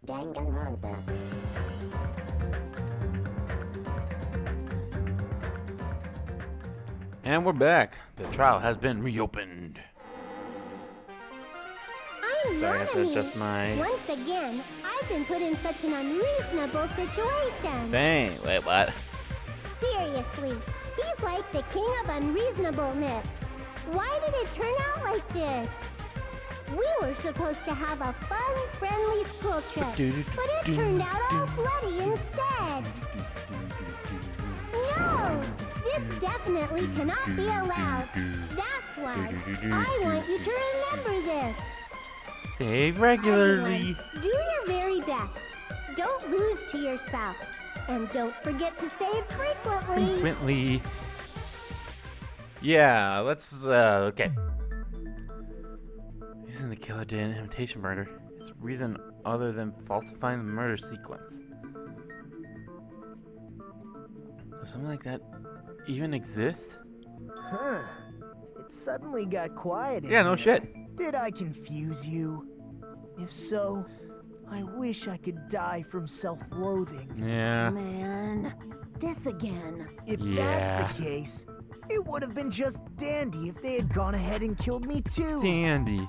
Danganronpa. And we're back. The trial has been reopened. I'm Sorry, I have to Usami. adjust my... Once again, I've been put in such an unreasonable situation. Dang, wait, what? Seriously, he's like the king of unreasonableness. Why did it turn out like this? We were supposed to have a fun, friendly school trip, but it turned out all bloody instead. No, this definitely cannot be allowed. That's why I want you to remember this. Save regularly. Everyone, do your very best. Don't lose to yourself. And don't forget to save frequently. Yeah, let's, okay. Using the killer did an imitation murder. It's reason other than falsifying the murder sequence. Does something like that even exist? Huh. It suddenly got quiet. Yeah, no shit. Did I confuse you? If so, I wish I could die from self-loathing. Yeah. Man, this again. If Yeah. that's the case, it would have been just dandy if they had gone ahead and killed me too. Dandy.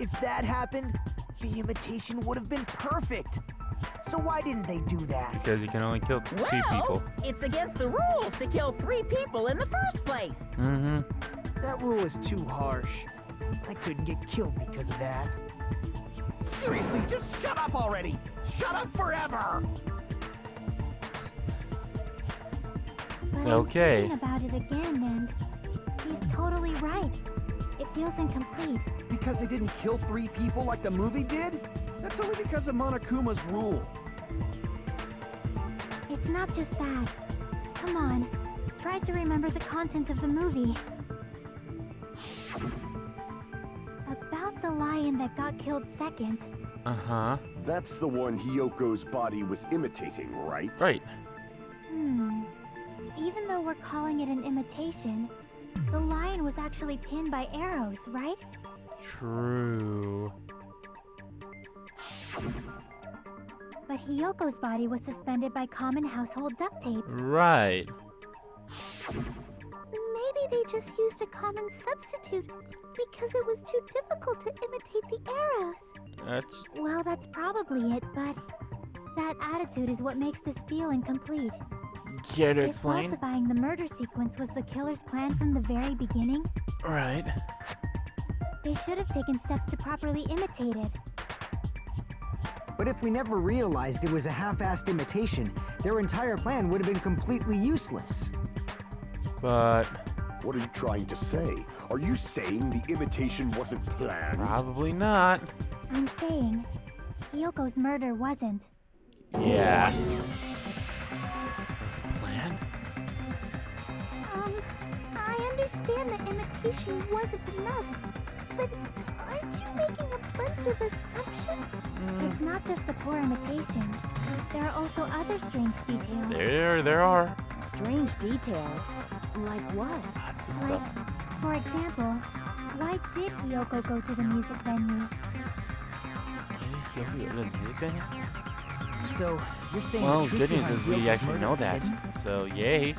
If that happened, the imitation would have been perfect. So why didn't they do that? Because you can only kill two people. It's against the rules to kill 3 people in the first place. Mm-hmm. That rule is too harsh. I couldn't get killed because of that. Seriously, just shut up already! Shut up forever! But Okay. I'm thinking about it again, and he's totally right. It feels incomplete. Because they didn't kill 3 people like the movie did? That's only because of Monokuma's rule. It's not just that. Come on, try to remember the content of the movie. About the lion that got killed second. Uh-huh. That's the one Hyoko's body was imitating, right? Right. Even though we're calling it an imitation, the lion was actually pinned by arrows, right? True. But Hyoko's body was suspended by common household duct tape. Right. Maybe they just used a common substitute because it was too difficult to imitate the arrows. Well, that's probably it, but that attitude is what makes this feel incomplete. Care to If explain? falsifying the murder sequence was the killer's plan from the very beginning, Right. they should have taken steps to properly imitate it. But if we never realized it was a half-assed imitation, their entire plan would have been completely useless. But What are you trying to say? Are you saying the imitation wasn't planned? probably not. I'm saying, Hyoko's murder wasn't. Yeah. Was the plan? I understand that imitation wasn't enough, but aren't you making a bunch of assumptions? It's not just the poor imitation. There are also other strange details. There are. Strange details? Like what? Lots of stuff. For example, why did Hyoko go to the music venue? So, you're saying Well, the truth good news behind is we Hyoko's actually murder know was that. hidden? So, yay.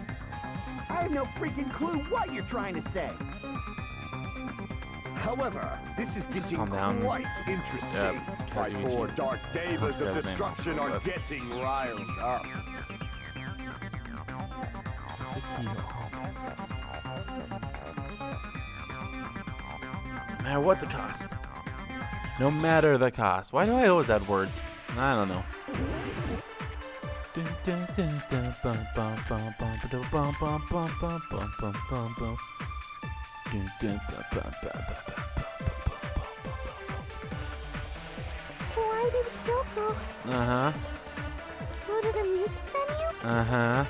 I have no freaking clue what you're trying to say. However, this is Just getting calm down. quite interesting. Yep, My Kazuichi. poor dark devas How's of his name? destruction are getting riled up. What's the key to all this? No matter what the cost. No matter the cost. Why do I always add words? I don't know. Why did Hyoko Uh-huh. go to the music venue? Uh-huh.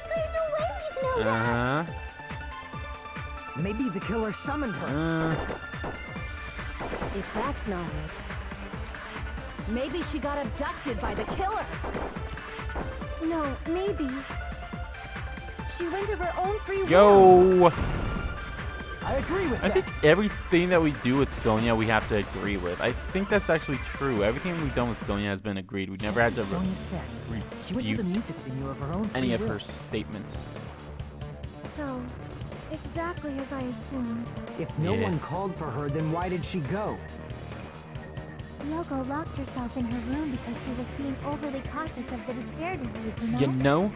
There's no way we'd know that. Uh-huh. Maybe the killer summoned her. If that's not it, maybe she got abducted by the killer. No, maybe. She went of her own free will. Yo! I agree with I that. think everything that we do with Sonya, we have to agree with. I think that's actually true. Everything we've done with Sonya has been agreed. We've never had to Sonya said. She went to the refute music venue of her own free any of will. her statements. So, exactly as I assumed. If no Yeah. one called for her, then why did she go? Yoko locked herself in her room because she was being overly cautious of the despair disease, you know? You know?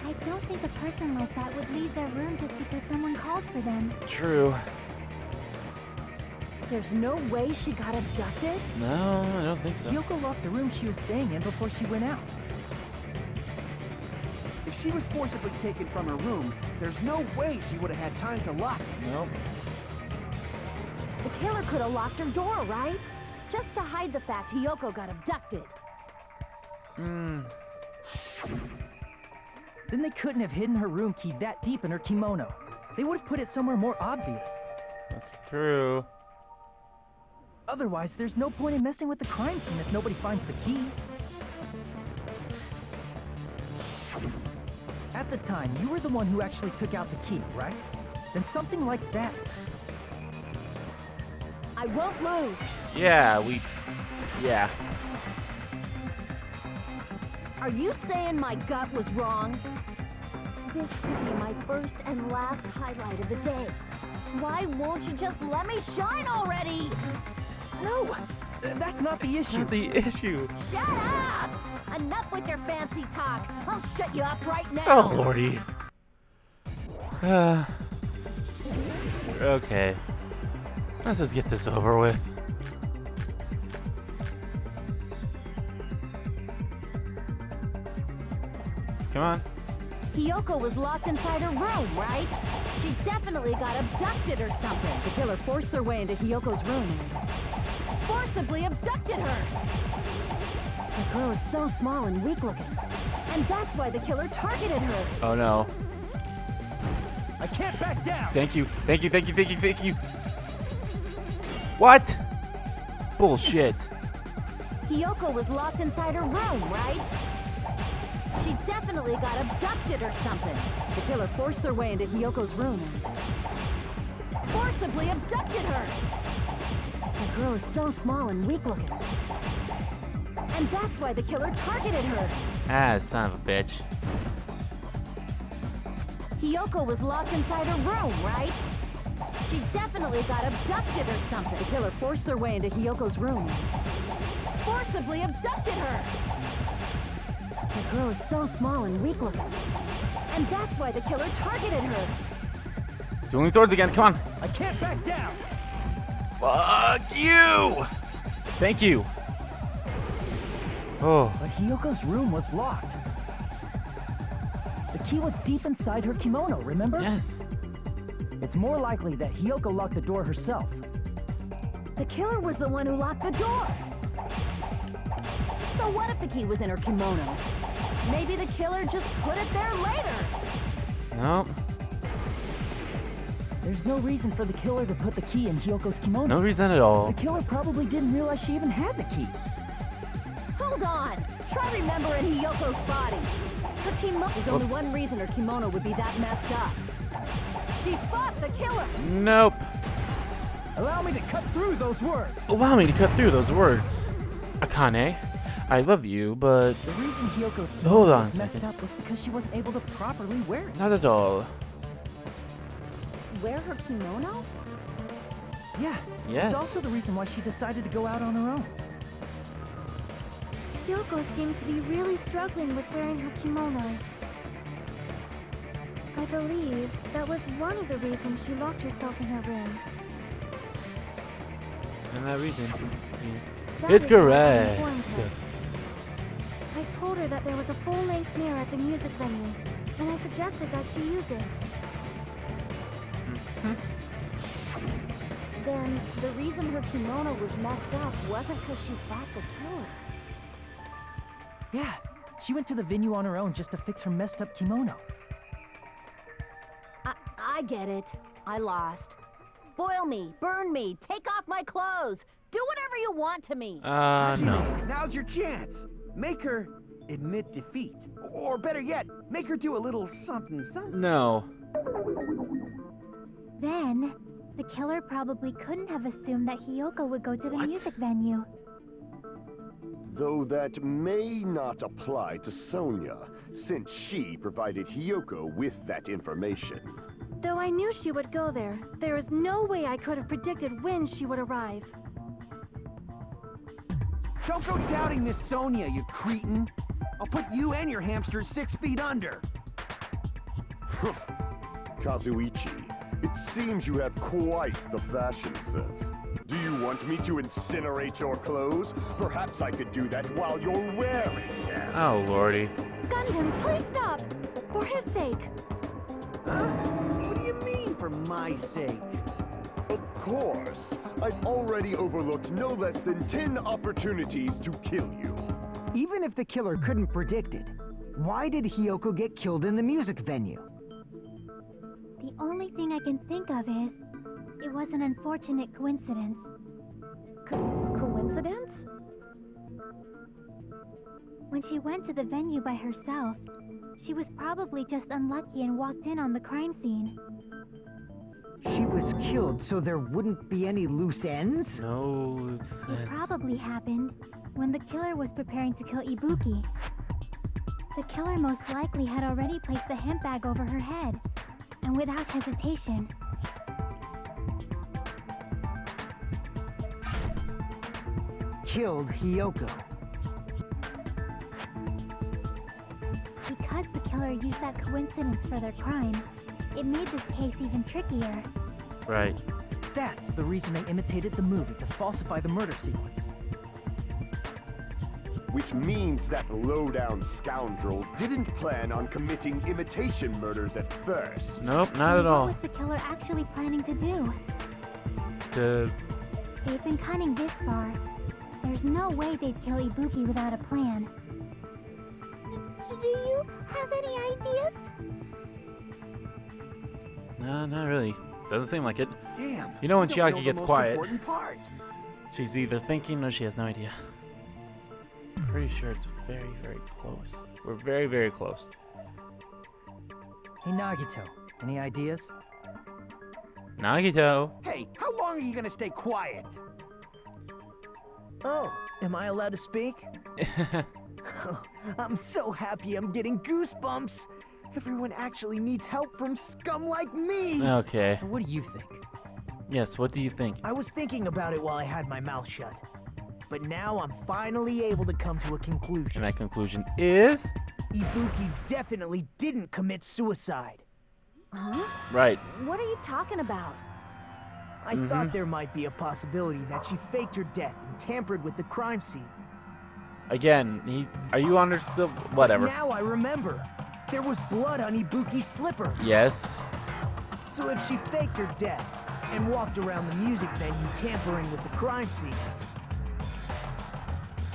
I don't think a person like that would leave their room just because someone called for them. True. There's no way she got abducted? No, I don't think so. Yoko locked the room she was staying in before she went out. If she was forcibly taken from her room, there's no way she would have had time to lock it. Nope. The killer could have locked her door, right? Just to hide the fact Hiyoko got abducted. Hmm. Then they couldn't have hidden her room key that deep in her kimono. They would have put it somewhere more obvious. That's true. Otherwise, there's no point in messing with the crime scene if nobody finds the key. At the time, you were the one who actually took out the key, right? Then something like that. I won't lose. Yeah. Are you saying my gut was wrong? This could be my first and last highlight of the day. Why won't you just let me shine already? No, that's not the issue. Not the issue. Shut up! Enough with your fancy talk. I'll shut you up right now. Oh, lordy. Okay. Let's just get this over with. Come on. Hiyoko was locked inside her room, right? She definitely got abducted or something. The killer forced their way into Hiyoko's room and forcibly abducted her. The girl is so small and weak-looking. And that's why the killer targeted her. Oh no. I can't back down. Thank you. Thank you. Thank you. Thank you. Thank you. What? Bullshit. Hiyoko was locked inside her room, right? She definitely got abducted or something. The killer forced their way into Hiyoko's room and forcibly abducted her. The girl is so small and weak-looking. And that's why the killer targeted her. Ah, son of a bitch. Hiyoko was locked inside her room, right? She definitely got abducted or something. The killer forced their way into Hiyoko's room and forcibly abducted her. The girl is so small and weak-looking. And that's why the killer targeted her. Dueling swords again. Come on. I can't back down. Fuck you. Thank you. Oh. But Hiyoko's room was locked. The key was deep inside her kimono, remember? Yes. It's more likely that Hiyoko locked the door herself. The killer was the one who locked the door. So what if the key was in her kimono? Maybe the killer just put it there later. Nope. There's no reason for the killer to put the key in Hiyoko's kimono. No reason at all. The killer probably didn't realize she even had the key. Hold on. Try remembering Hiyoko's body. Her kimono. There's only Whoops. one reason her kimono would be that messed up. She fought the killer. Nope. Allow me to cut through those words. Allow me to cut through those words. Akane, I love you, but The reason Hiyoko's Hold kimono on a was messed second. up was because she wasn't able to properly wear it. not at all. Wear her kimono? Yeah. Yes. It's also the reason why she decided to go out on her own. Yoko seemed to be really struggling with wearing her kimono. I believe that was one of the reasons she locked herself in her room. And that reason. That It's is why I correct. informed her. I told her that there was a full-length mirror at the music venue, and I suggested that she use it. Then the reason her kimono was messed up wasn't because she fought the killer. Yeah. She went to the venue on her own just to fix her messed up kimono. I get it. I lost. Boil me, burn me, take off my clothes. Do whatever you want to me. No. Now's your chance. Make her admit defeat. Or better yet, make her do a little something something. No. Then, the killer probably couldn't have assumed that Hiyoko would go to the What? music venue. Though that may not apply to Sonia, since she provided Hiyoko with that information. Though I knew she would go there, there is no way I could have predicted when she would arrive. Don't go doubting Miss Sonia, you cretin. I'll put you and your hamsters 6 feet under. Kazuichi, it seems you have quite the fashion sense. Do you want me to incinerate your clothes? Perhaps I could do that while you're wearing them. Oh, lordy. Gundam, please stop! For his sake! Huh? What do you mean, for my sake? Of course. I've already overlooked no less than 10 opportunities to kill you. Even if the killer couldn't predict it, why did Hiyoko get killed in the music venue? The only thing I can think of is, it was an unfortunate coincidence. Coincidence? When she went to the venue by herself, she was probably just unlucky and walked in on the crime scene. She was killed so there wouldn't be any loose ends? No It sense. probably happened when the killer was preparing to kill Ibuki. The killer most likely had already placed the hemp bag over her head, and without hesitation, Killed Hiyoko. because the killer used that coincidence for their crime, it made this case even trickier. Right. That's the reason they imitated the movie to falsify the murder sequence. Which means that low-down scoundrel didn't plan on committing imitation murders at first. Nope, not at What all. was the killer actually planning to do? They've been cunning this far. There's no way they'd kill Ibuki without a plan. Do you have any ideas? No, not really. Doesn't seem like it. Damn. You know when don't know Chiaki the gets most quiet, important part. she's either thinking or she has no idea. Pretty sure it's very, very close. We're very, very close. Hey Nagito, any ideas? Nagito. Hey, how long are you gonna stay quiet? Oh, am I allowed to speak? I'm so happy I'm getting goosebumps. Everyone actually needs help from scum like me. Okay. So what do you think? Yes, what do you think? I was thinking about it while I had my mouth shut. But now I'm finally able to come to a conclusion. And that conclusion is? Ibuki definitely didn't commit suicide. Huh? Right. What are you talking about? I thought there might be a possibility that she faked her death and tampered with the crime scene. Again, are you understood? Whatever. Now I remember. There was blood on Ibuki's slipper. Yes. So if she faked her death and walked around the music venue tampering with the crime scene,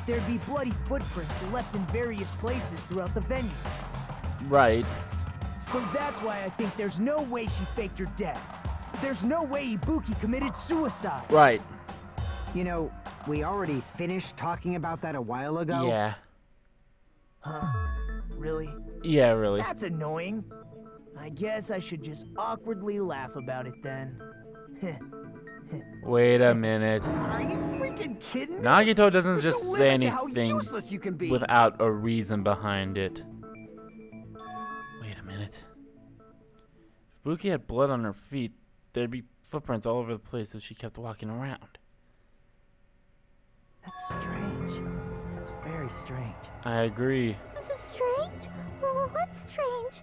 there'd be bloody footprints left in various places throughout the venue. Right. So that's why I think there's no way she faked her death. There's no way Ibuki committed suicide. Right. You know, we already finished talking about that a while ago. Yeah. Huh? Really? Yeah, really. That's annoying. I guess I should just awkwardly laugh about it then. Wait a minute. Are you freaking kidding me? Nagito doesn't There's just no say limit to how anything useless you can be. without a reason behind it. Wait a minute. If Buki had blood on her feet, there'd be footprints all over the place if she kept walking around. That's strange. That's very strange. I agree. This is strange? What's strange?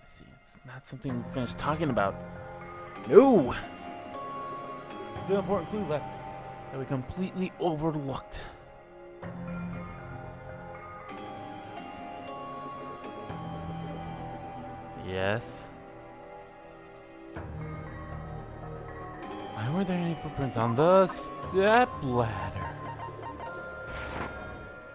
See, it's not something we finished talking about. No! Still an important clue left that we completely overlooked. Yes. Why were there any footprints on the step ladder?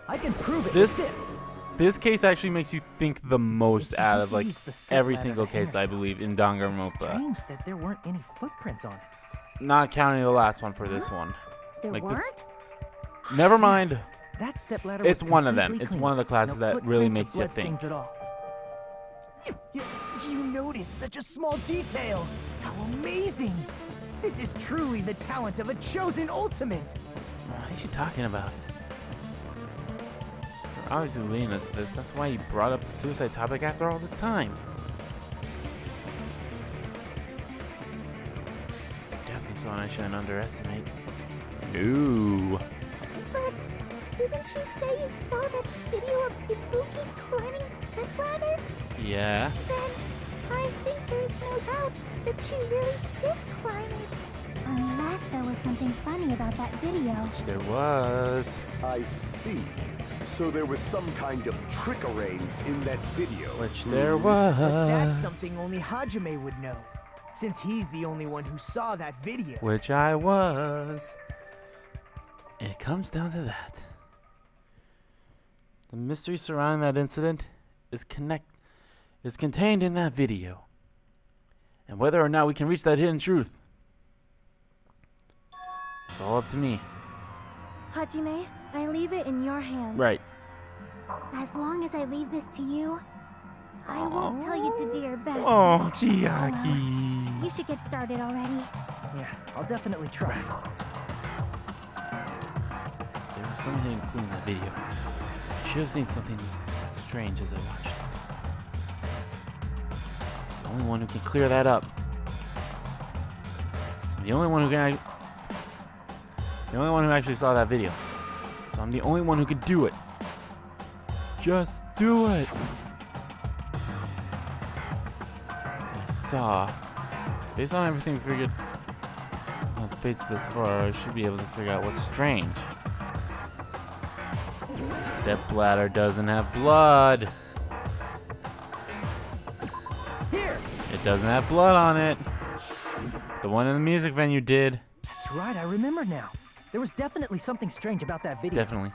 I can prove it. This case actually makes you think the most out of like Use the step every ladder single to hang case I herself. believe in It's Danganronpa. strange that there weren't any footprints on it. Not counting the last one for this one. There Like this- weren't? Never mind. That stepladder It's was one of them. completely It's clean. one of the classes No that really footprints or makes you blood think. stains at all. did you notice such a small detail? How amazing! This is truly the talent of a chosen ultimate! What is she talking about? You're obviously leading us to this. That's why you brought up the suicide topic after all this time. Definitely someone I shouldn't underestimate. No. But didn't you say you saw that video of Ibuki climbing the stepladder? Yeah. Then I think there's no doubt that she really did climb it. Unless there was something funny about that video. Which there was. I see. So there was some kind of trick arranged in that video. Which there was. But that's something only Hajime would know, since he's the only one who saw that video. Which I was. It comes down to that. The mystery surrounding that incident is contained in that video. And whether or not we can reach that hidden truth, it's all up to me. Hajime, I leave it in your hands. Right. As long as I leave this to you, I won't tell you to do your best. Oh, Chiaki. You should get started already. Yeah, I'll definitely try. There was some hidden clue in that video. I should have seen something strange as I watched it. The only one who can clear that up. The only one who actually saw that video. So I'm the only one who could do it. Just do it. I saw. Based on everything we figured on the base this far, I should be able to figure out what's strange. The stepladder doesn't have blood. Here! It doesn't have blood on it. The one in the music venue did. That's right, I remember now. There was definitely something strange about that video. Definitely.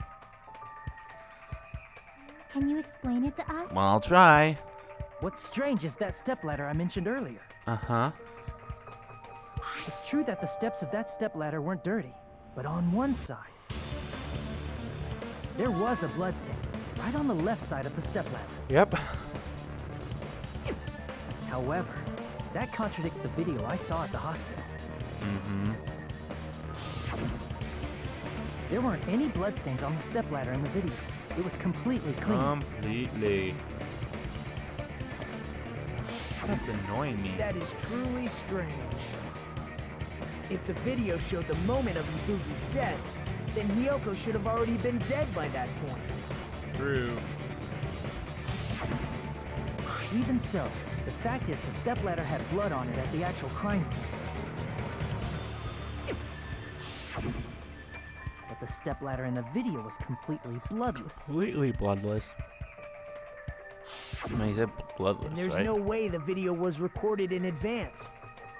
Can you explain it to us? Well, I'll try. What's strange is that stepladder I mentioned earlier. Uh-huh. It's true that the steps of that stepladder weren't dirty, but on one side, there was a bloodstain, right on the left side of the stepladder. Yep. However, that contradicts the video I saw at the hospital. Mm-hmm. There weren't any bloodstains on the stepladder in the video. It was completely clean. Completely. That's annoying me. That is truly strange. If the video showed the moment of Ibuki's death, then Hiyoko should have already been dead by that point. True. Even so, the fact is the stepladder had blood on it at the actual crime scene. But the stepladder in the video was completely bloodless. Completely bloodless. I mean, he said bloodless, And there's right? no way the video was recorded in advance.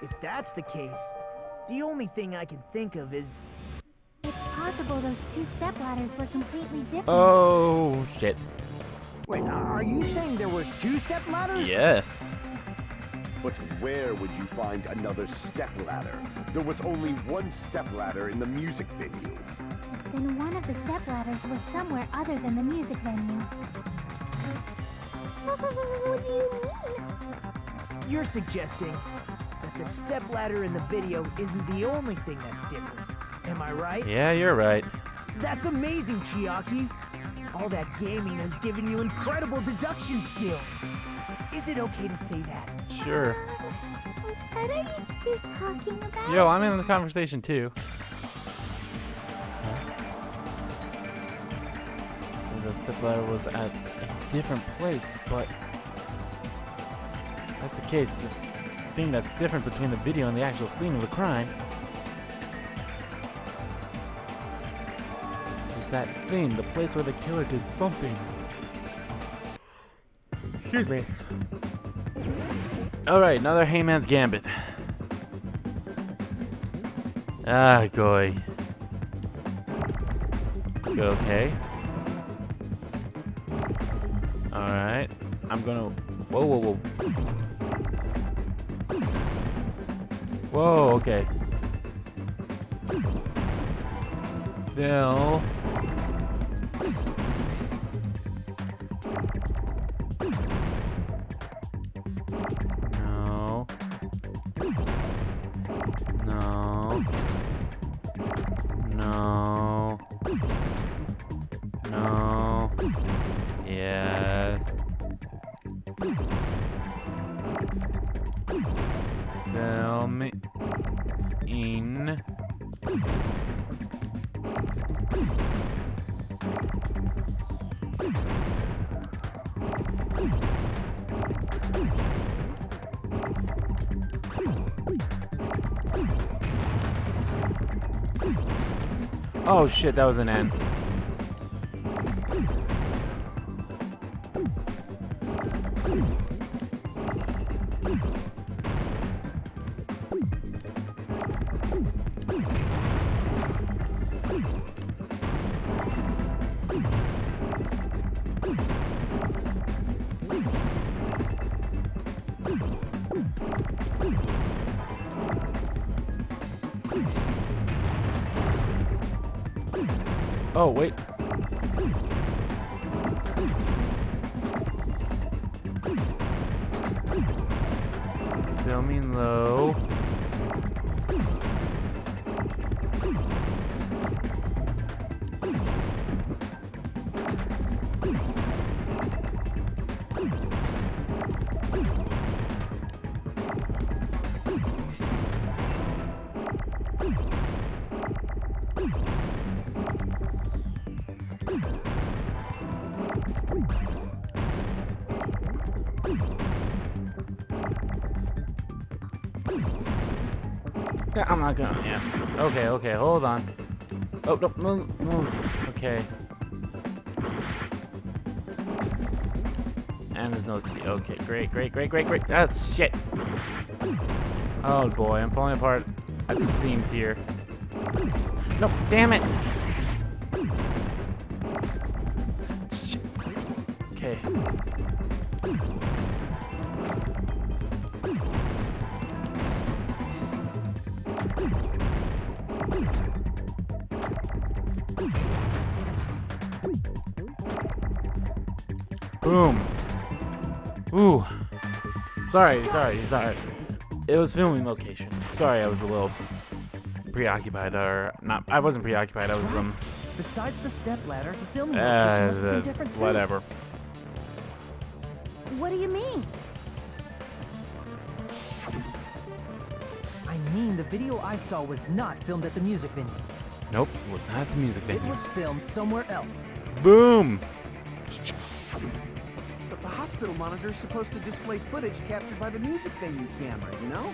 If that's the case, the only thing I can think of is... It's possible those two stepladders were completely different. Oh, shit. Wait, are you saying there were two stepladders? Yes. But where would you find another stepladder? There was only one stepladder in the music venue. Then one of the stepladders was somewhere other than the music venue. What do you mean? You're suggesting that the stepladder in the video isn't the only thing that's different. Am I right? Yeah, you're right. That's amazing, Chiaki. All that gaming has given you incredible deduction skills. Is it okay to say that? Sure. What are you two talking about? Yo, I'm in the conversation too. So the stepladder was at a different place, but that's the case. The thing that's different between the video and the actual scene of the crime is that thing, the place where the killer did something. Excuse me. Alright, another Heyman's Gambit. Ah, goy. You okay? Alright. I'm gonna... Whoa, whoa, whoa. Whoa, okay. Phil. Oh shit, that was an N. Oh, wait. Filming low. Yeah, I'm not gonna. Yeah. Okay, okay, hold on. Oh, no, no, no. Okay. And there's no T. Okay, great, great, great, great, great. That's shit. Oh boy, I'm falling apart at the seams here. No, damn it. Shit. Okay. Boom. Ooh. Sorry. It was filming location. Sorry, I was a little preoccupied, or not. I wasn't preoccupied. I was Besides the stepladder, the filming location must have been different too. whatever. What do you mean? I mean, the video I saw was not filmed at the music venue. Nope, it was not at the music It venue. was filmed somewhere else. Boom. But the hospital monitor's supposed to display footage captured by the music venue camera, you know?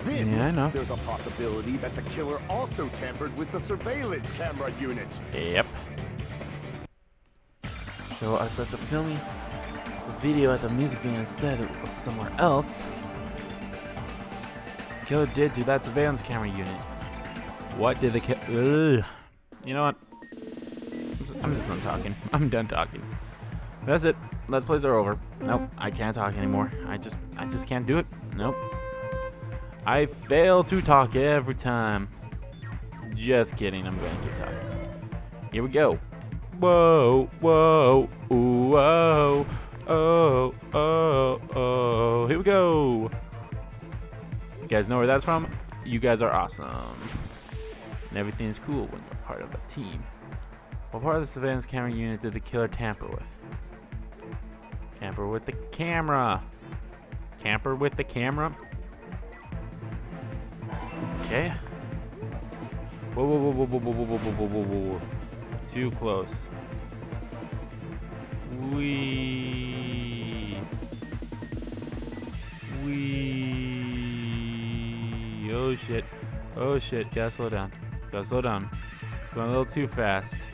Then, Yeah, I know. there's a possibility that the killer also tampered with the surveillance camera unit. Yep. Show us that the filming the video at the music venue instead of somewhere else. The killer did to that surveillance camera unit. What did the killer? You know what? I'm just done talking. I'm done talking. That's it. Let's plays are over. Nope, I can't talk anymore. I just can't do it. Nope. I fail to talk every time. Just kidding. I'm going to keep talking. Here we go. Whoa, whoa, ooh, whoa, oh, oh, oh. Here we go. You guys know where that's from? You guys are awesome. And everything is cool when you're part of a team. What part of the surveillance camera unit did the killer tamper with? Tamper with the camera. Camper with the camera. Okay. Whoa, whoa, whoa, whoa, whoa, whoa, whoa, whoa, whoa, whoa, whoa. Too close. Wee. Oh shit. Oh shit. Gotta slow down. Gotta slow down. It's going a little too fast.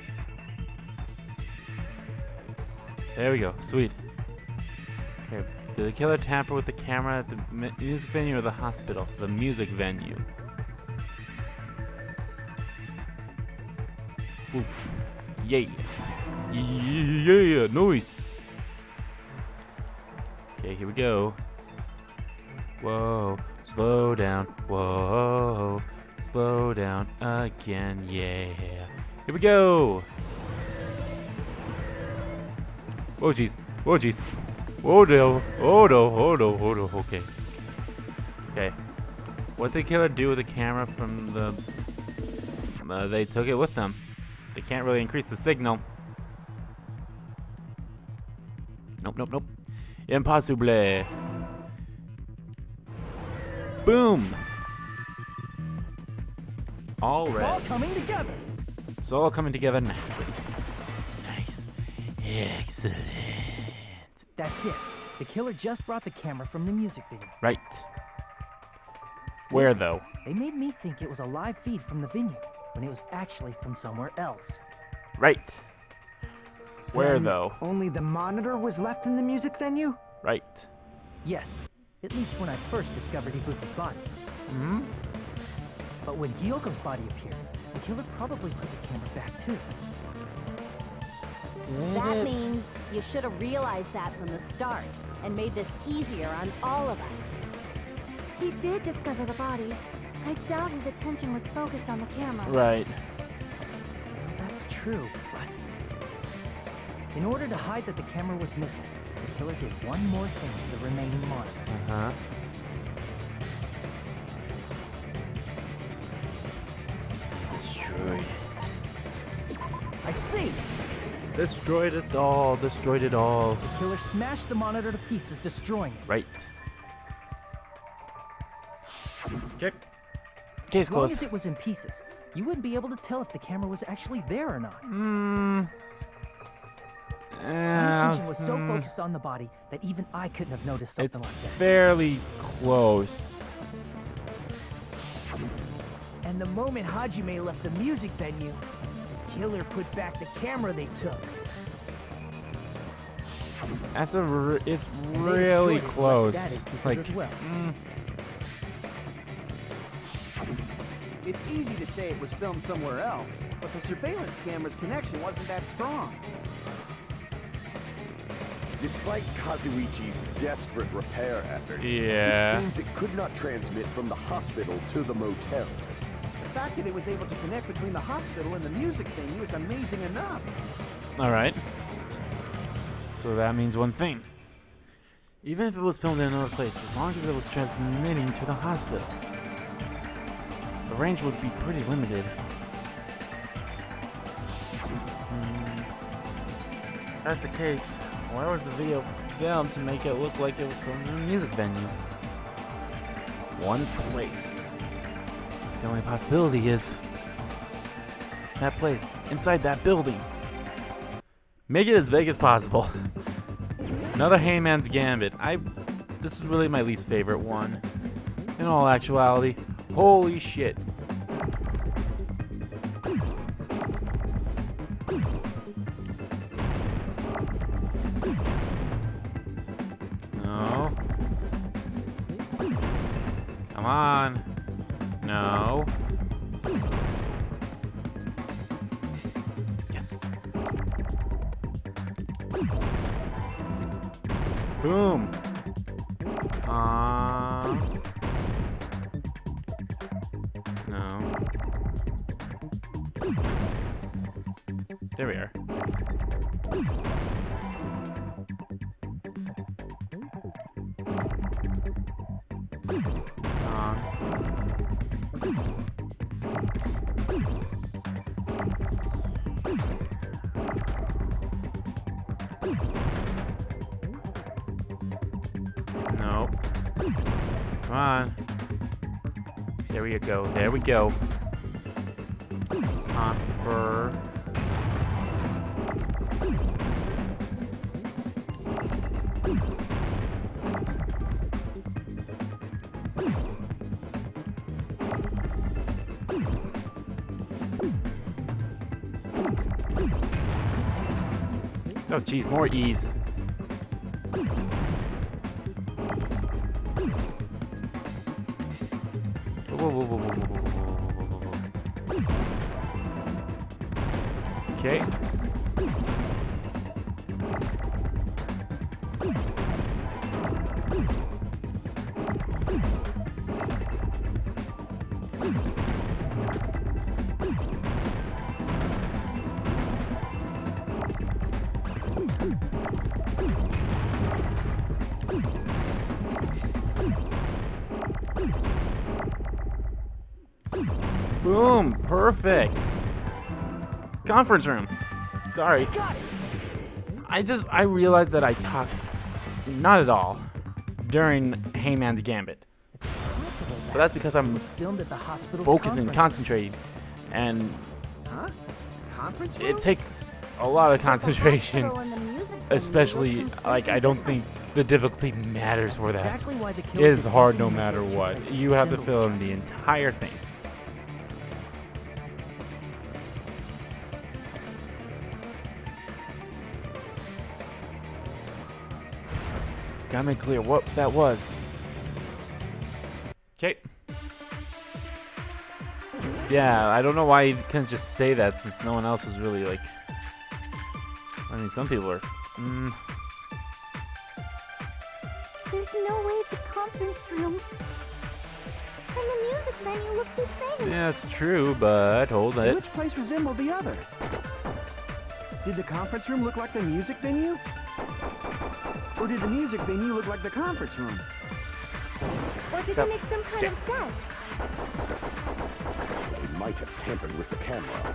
There we go. Sweet. Okay. Did the killer tamper with the camera at the music venue or the hospital? The music venue. Ooh. Yay. Yeah, nice. Okay, here we go. Whoa, slow down. Whoa, slow down again. Yeah. Here we go. Whoa, jeez. Whoa, jeez. Oh no. Oh no. Oh no. Oh no. Okay. Okay. What did the killer do with the camera from the? They took it with them. They can't really increase the signal. Nope, nope, nope. Impossible. Boom. All right. It's all coming together. It's all coming together nicely. Nice. Excellent. That's it. The killer just brought the camera from the music video. Right. Where, though? They made me think it was a live feed from the venue, when it was actually from somewhere else. Right. Where, Then though? Only the monitor was left in the music venue? Right. Yes, at least when I first discovered Ibuki's body. Hmm? But when Hyoko's body appeared, the killer probably put the camera back too. That means you should have realized that from the start and made this easier on all of us. He did discover the body. I doubt his attention was focused on the camera. Right. That's true, but in order to hide that the camera was missing, the killer did one more thing to the remaining monitor. Uh-huh. They destroyed it. I see! Destroyed it all. Destroyed it all. The killer smashed the monitor to pieces, destroying it. Right. Okay. Case As long closed. as it was in pieces, you wouldn't be able to tell if the camera was actually there or not. Hmm. My attention was so focused on the body that even I couldn't have noticed It's something like that. fairly close. And the moment Hajime left the music venue, the killer put back the camera they took. That's it's And they really destroyed it, close. left that in pieces Like, as well. It's easy to say it was filmed somewhere else, but the surveillance camera's connection wasn't that strong. Despite Kazuichi's desperate repair efforts, Yeah. it seems it could not transmit from the hospital to the motel. The fact that it was able to connect between the hospital and the music venue is amazing enough. all right. So that means one thing. Even if it was filmed in another place, as long as it was transmitting to the hospital, the range would be pretty limited. If that's the case, where was the video filmed to make it look like it was from the music venue? One place. The only possibility is that place, inside that building. Make it as vague as possible. Another Hangman's Gambit. This is really my least favorite one. In all actuality, holy shit. No. Come on. No. Yes. Boom. No. There we are. Nope. Come on. There we go. There we go. Confer. Oh, geez, more E's. Okay. Boom! Perfect! Conference room. Sorry. Got it. I realized that I talked not at all during Hangman's Gambit. Possible But that's because it I'm was filmed at the hospital's focusing, conference concentrating, and Huh? conference room? it takes a lot of concentration, Hospital and the music venue especially look like I don't think the difficulty matters for that. Exactly why the It killer is did hard no something like matter those two what. places You have to resemble fill each in the entire thing. Gotta make clear what that was. Okay. Yeah, I don't know why you couldn't just say that since no one else was really like. I mean, some people are. There's no way the conference room and the music venue look the same. Yeah, it's true, but hold it. Which place resembled the other? Did the conference room look like the music venue? Or did the music venue look like the conference room? Or did they make some kind of set? They might have tampered with the camera.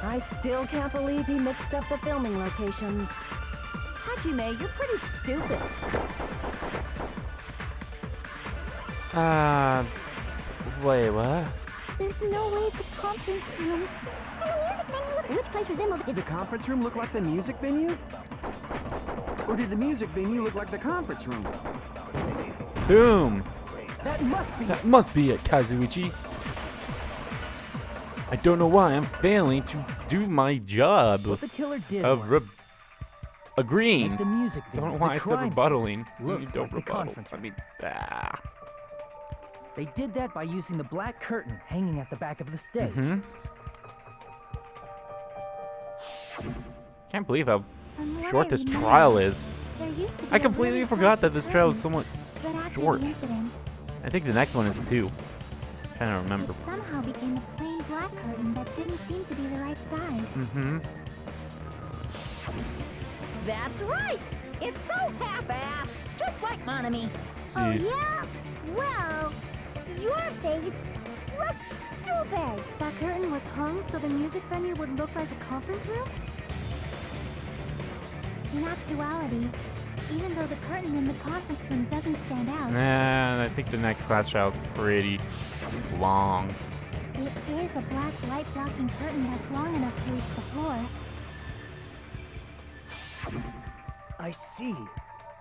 I still can't believe he mixed up the filming locations. Hajime, you're pretty stupid. Wait, what? There's no way the conference room and the music venue look. Which place resembled? Did the conference room look like the music venue? Or did the music venue look like the conference room? Boom! That must be That must be it, Kazuichi. I don't know why I'm failing to do my job what the killer did. of was agreeing. make the music I don't know venue, why the I said crime rebuttaling. scene, look You don't like the rebuttal. conference I room. mean, They did that by using the black curtain hanging at the back of the stage. Can't believe how From what short I this remember, trial is. there used to be I a completely really forgot that flashy this trial was curtain, somewhat but after short. the incident, I think the next one is 2. Kind of remember. it somehow became a plain black curtain that didn't seem to be the right size. That's right! It's so half-assed, just like Monami. Oh Jeez. yeah? Well, your face looks stupid. That curtain was hung so the music venue would look like a conference room? In actuality, even though the curtain in the conference room doesn't stand out, Nah, I think the next class trial is pretty long. it is a black light blocking curtain that's long enough to reach the floor. I see.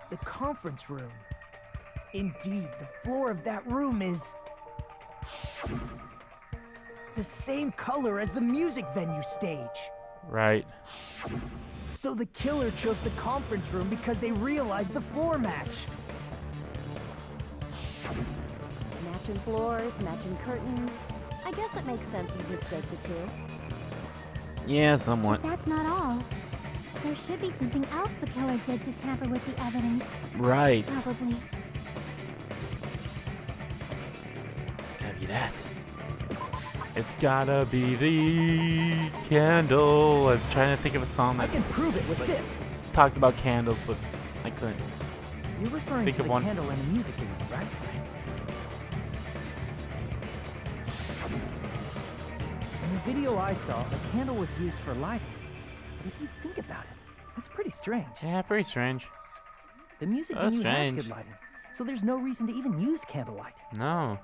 The conference room. Indeed, the floor of that room is the same color as the music venue stage. Right. So the killer chose the conference room because they realized the floor match. Matching floors, matching curtains. I guess it makes sense you'd mistake the two. Yeah, somewhat. But that's not all. There should be something else the killer did to tamper with the evidence. Right. Probably. It's gotta be that. It's gotta be the candle. I'm trying to think of a song I that can prove it with this. talked about candles, but I couldn't. You're referring Think to of the one. candle in the music video, right? In the video I saw, a candle was used for lighting. But if you think about it, that's pretty strange. Yeah, pretty strange. The music That's venue has strange. good lighting, so there's no reason to even use candlelight. No.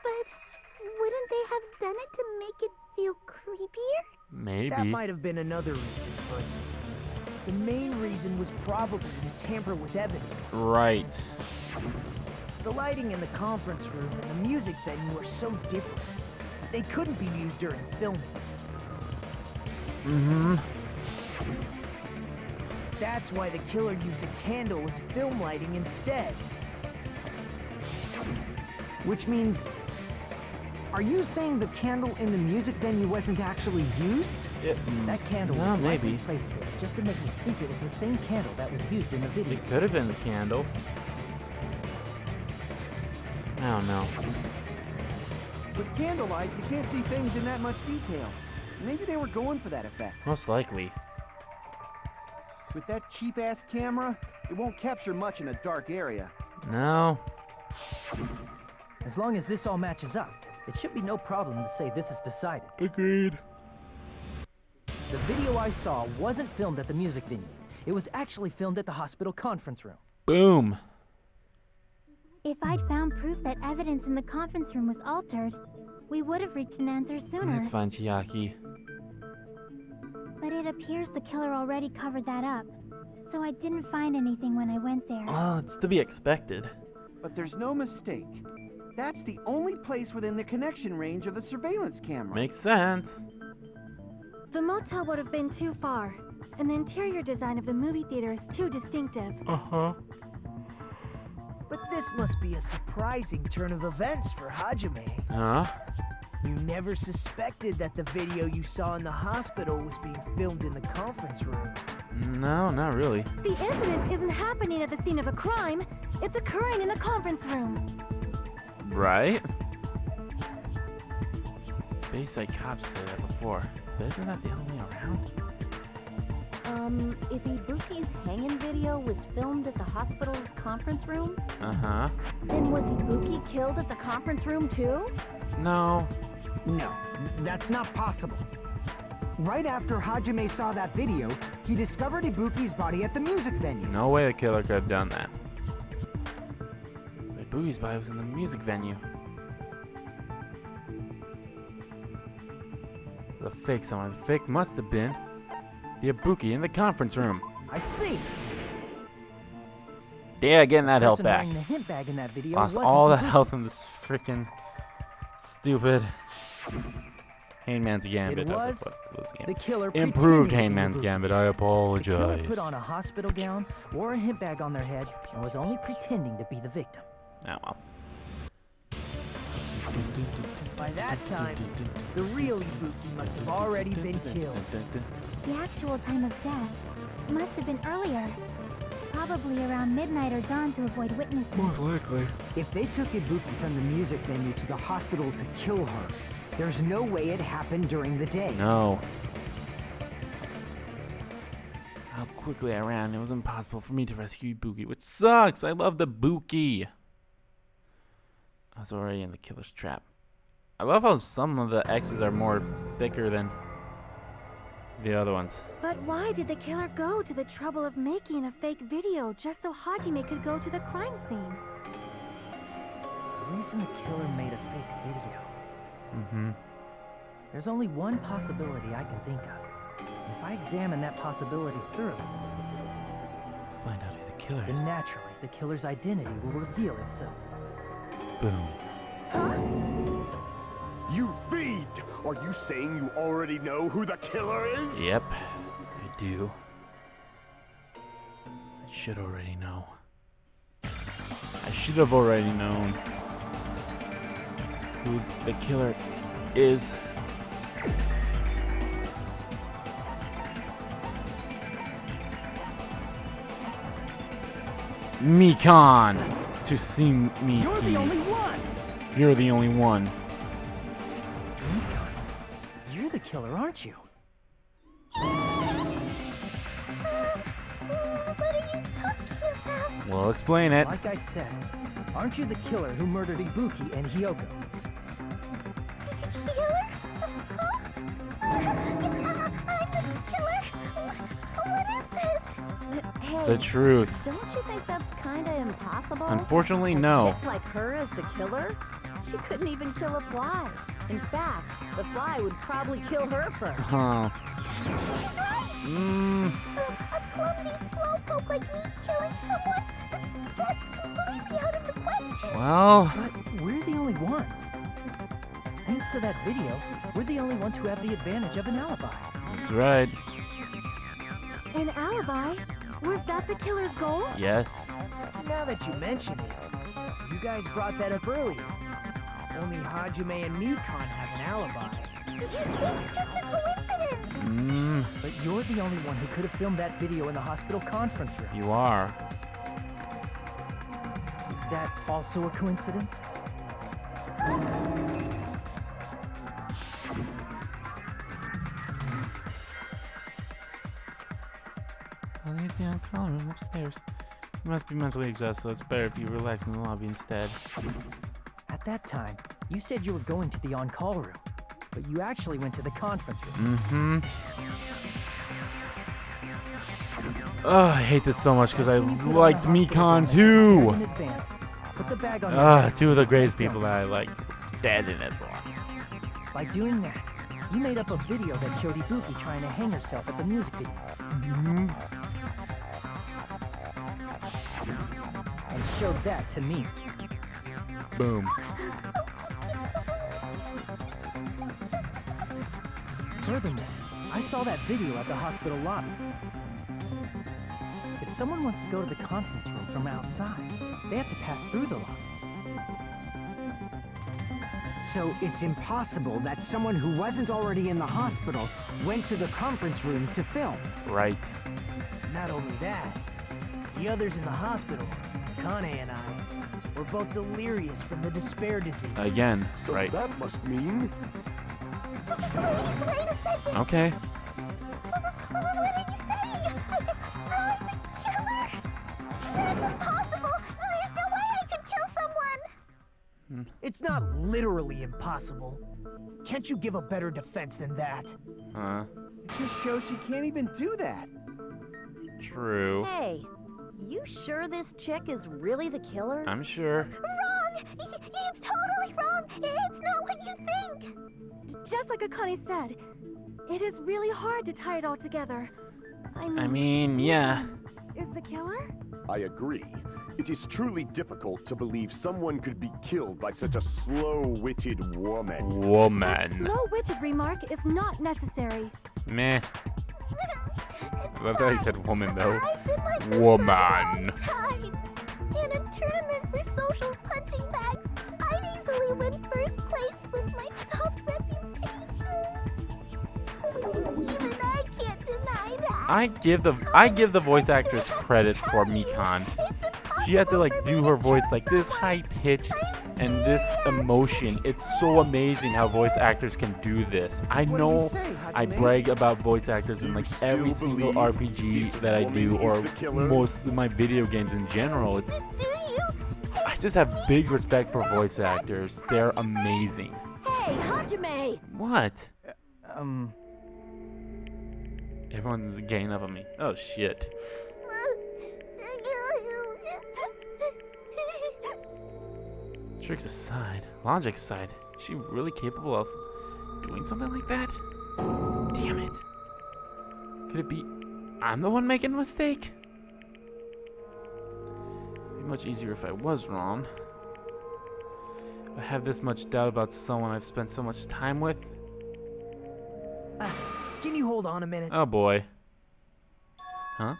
But wouldn't they have done it to make it feel creepier? Maybe. That might have been another reason, but the main reason was probably to tamper with evidence. Right. The lighting in the conference room and the music venue are so different. They couldn't be used during filming. That's why the killer used a candle as film lighting instead. Which means, are you saying the candle in the music venue wasn't actually used? That candle No, was likely maybe. placed there just to make me think it was the same candle that was used in the video. It could have been the candle. I don't know. With candlelight, you can't see things in that much detail. Maybe they were going for that effect. Most likely. With that cheap-ass camera, it won't capture much in a dark area. No. As long as this all matches up, it should be no problem to say this is decided. Agreed. The video I saw wasn't filmed at the music venue. It was actually filmed at the hospital conference room. Boom. If I'd found proof that evidence in the conference room was altered, we would have reached an answer sooner. It's fine, Chiaki. But it appears the killer already covered that up. So I didn't find anything when I went there. Well, it's to be expected. But there's no mistake. That's the only place within the connection range of the surveillance camera. Makes sense. The motel would have been too far, and the interior design of the movie theater is too distinctive. Uh-huh. But this must be a surprising turn of events for Hajime. Huh? You never suspected that the video you saw in the hospital was being filmed in the conference room. No, not really. The incident isn't happening at the scene of a crime. It's occurring in the conference room. Right? Bayside cops said that before. But isn't that the other way around? If Ibuki's hanging video was filmed at the hospital's conference room, Uh-huh. then was Ibuki killed at the conference room too? No. No, that's not possible. Right after Hajime saw that video, he discovered Ibuki's body at the music venue. No way the killer could have done that. But Ibuki's body was in the music venue. The fake someone. The fake must have been the Ibuki in the conference room. I see. Yeah, getting that health Person back. wearing the hint bag in that video Lost wasn't all the Ibuki. health in this freaking stupid Hangman's Gambit. It I was was like, what was the The game? killer Improved pretending to be Hangman's Ibuki. Gambit. I The killer apologize. put on a hospital gown, wore a hint bag on their head, and was only pretending to be the victim. Oh well. By that time, the real Ibuki must have already been killed. The actual time of death must have been earlier. Probably around midnight or dawn to avoid witnesses. Most likely. If they took Ibuki from the music venue to the hospital to kill her, there's no way it happened during the day. No. How quickly I ran. It was impossible for me to rescue Ibuki, which sucks. I love the Buki. I was already in the killer's trap. I love how some of the X's are more thicker than the other ones. But why did the killer go to the trouble of making a fake video just so Hajime could go to the crime scene? The reason the killer made a fake video. Mm-hmm. There's only one possibility I can think of. And if I examine that possibility thoroughly, Find out who the killer then is. naturally the killer's identity will reveal itself. Boom. You feed! Are you saying you already know who the killer is? Yep, I do. I should already know. I should have already known who the killer is. Mikan! To see Miki. You're the only one! You're the only one. Mikan, you're the killer, aren't you? What are you talking about? Well, explain it. Like I said, aren't you the killer who murdered Ibuki and Hyoko? Killer? Huh? I'm the killer? What is this? Hey, The truth. don't you think that's kinda impossible? Unfortunately, A no. chick like her as the killer? She couldn't even kill a fly. In fact, the fly would probably kill her first. Huh. She's right. A clumsy slowpoke like me killing someone? That's completely out of the question. Well, But we're the only ones. Thanks to that video, we're the only ones who have the advantage of an alibi. that's right. An alibi? Was that the killer's goal? Yes. Now that you mention it, you guys brought that up earlier. Only Hajime and Mikan have an alibi. It's just a coincidence. But you're the only one who could have filmed that video in the hospital conference room. You are. Is that also a coincidence? Well, there's the on-call room upstairs. You must be mentally exhausted, so it's better if you relax in the lobby instead. At that time, you said you were going to the on-call room, but you actually went to the conference room. Mm-hmm. Oh, I hate this so much because I liked Mikan too. In advance, put the bag on your head. Two of the greatest people that I liked dead in this one. By doing that, you made up a video that showed Ibuki trying to hang herself at the music video. And showed that to me. Boom. Furthermore, I saw that video at the hospital lobby. If someone wants to go to the conference room from outside, they have to pass through the lobby. So it's impossible that someone who wasn't already in the hospital went to the conference room to film. Right. Not only that, the others in the hospital, Kane and I, were both delirious from the despair disease. Again. So Right. that must mean... Wait a second. Okay. What did you say? I'm the killer? That's impossible. There's no way I could kill someone. It's not literally impossible. Can't you give a better defense than that? It just shows she can't even do that. True. Hey, you sure this chick is really the killer? I'm sure. Wrong! It's totally wrong! It's not what you think! Just like Akane said, it is really hard to tie it all together. I mean, yeah. Is the killer? I agree. It is truly difficult to believe someone could be killed by such a slow-witted woman. Woman. Slow-witted remark is not necessary. Meh. I love how he said woman, though. I've been like this Woman. for a long time. In a tournament for social punching bags, I'd easily win first place with my soft reputation. Even I can't deny that. I give the voice actress credit for Mikan. She had to like do her voice like this high pitched and this emotion. It's so amazing how voice actors can do this. I know I brag about voice actors in like every single RPG that I do or most of my video games in general. Do you? I just have big respect for voice actors. They're amazing. Hey, Hajime! What? Everyone's ganging up on me. Oh shit. Tricks aside, logic aside, is she really capable of doing something like that? Damn it. Could it be I'm the one making a mistake? It'd be much easier if I was wrong. If I have this much doubt about someone I've spent so much time with. Can you hold on a minute? Oh boy. Huh?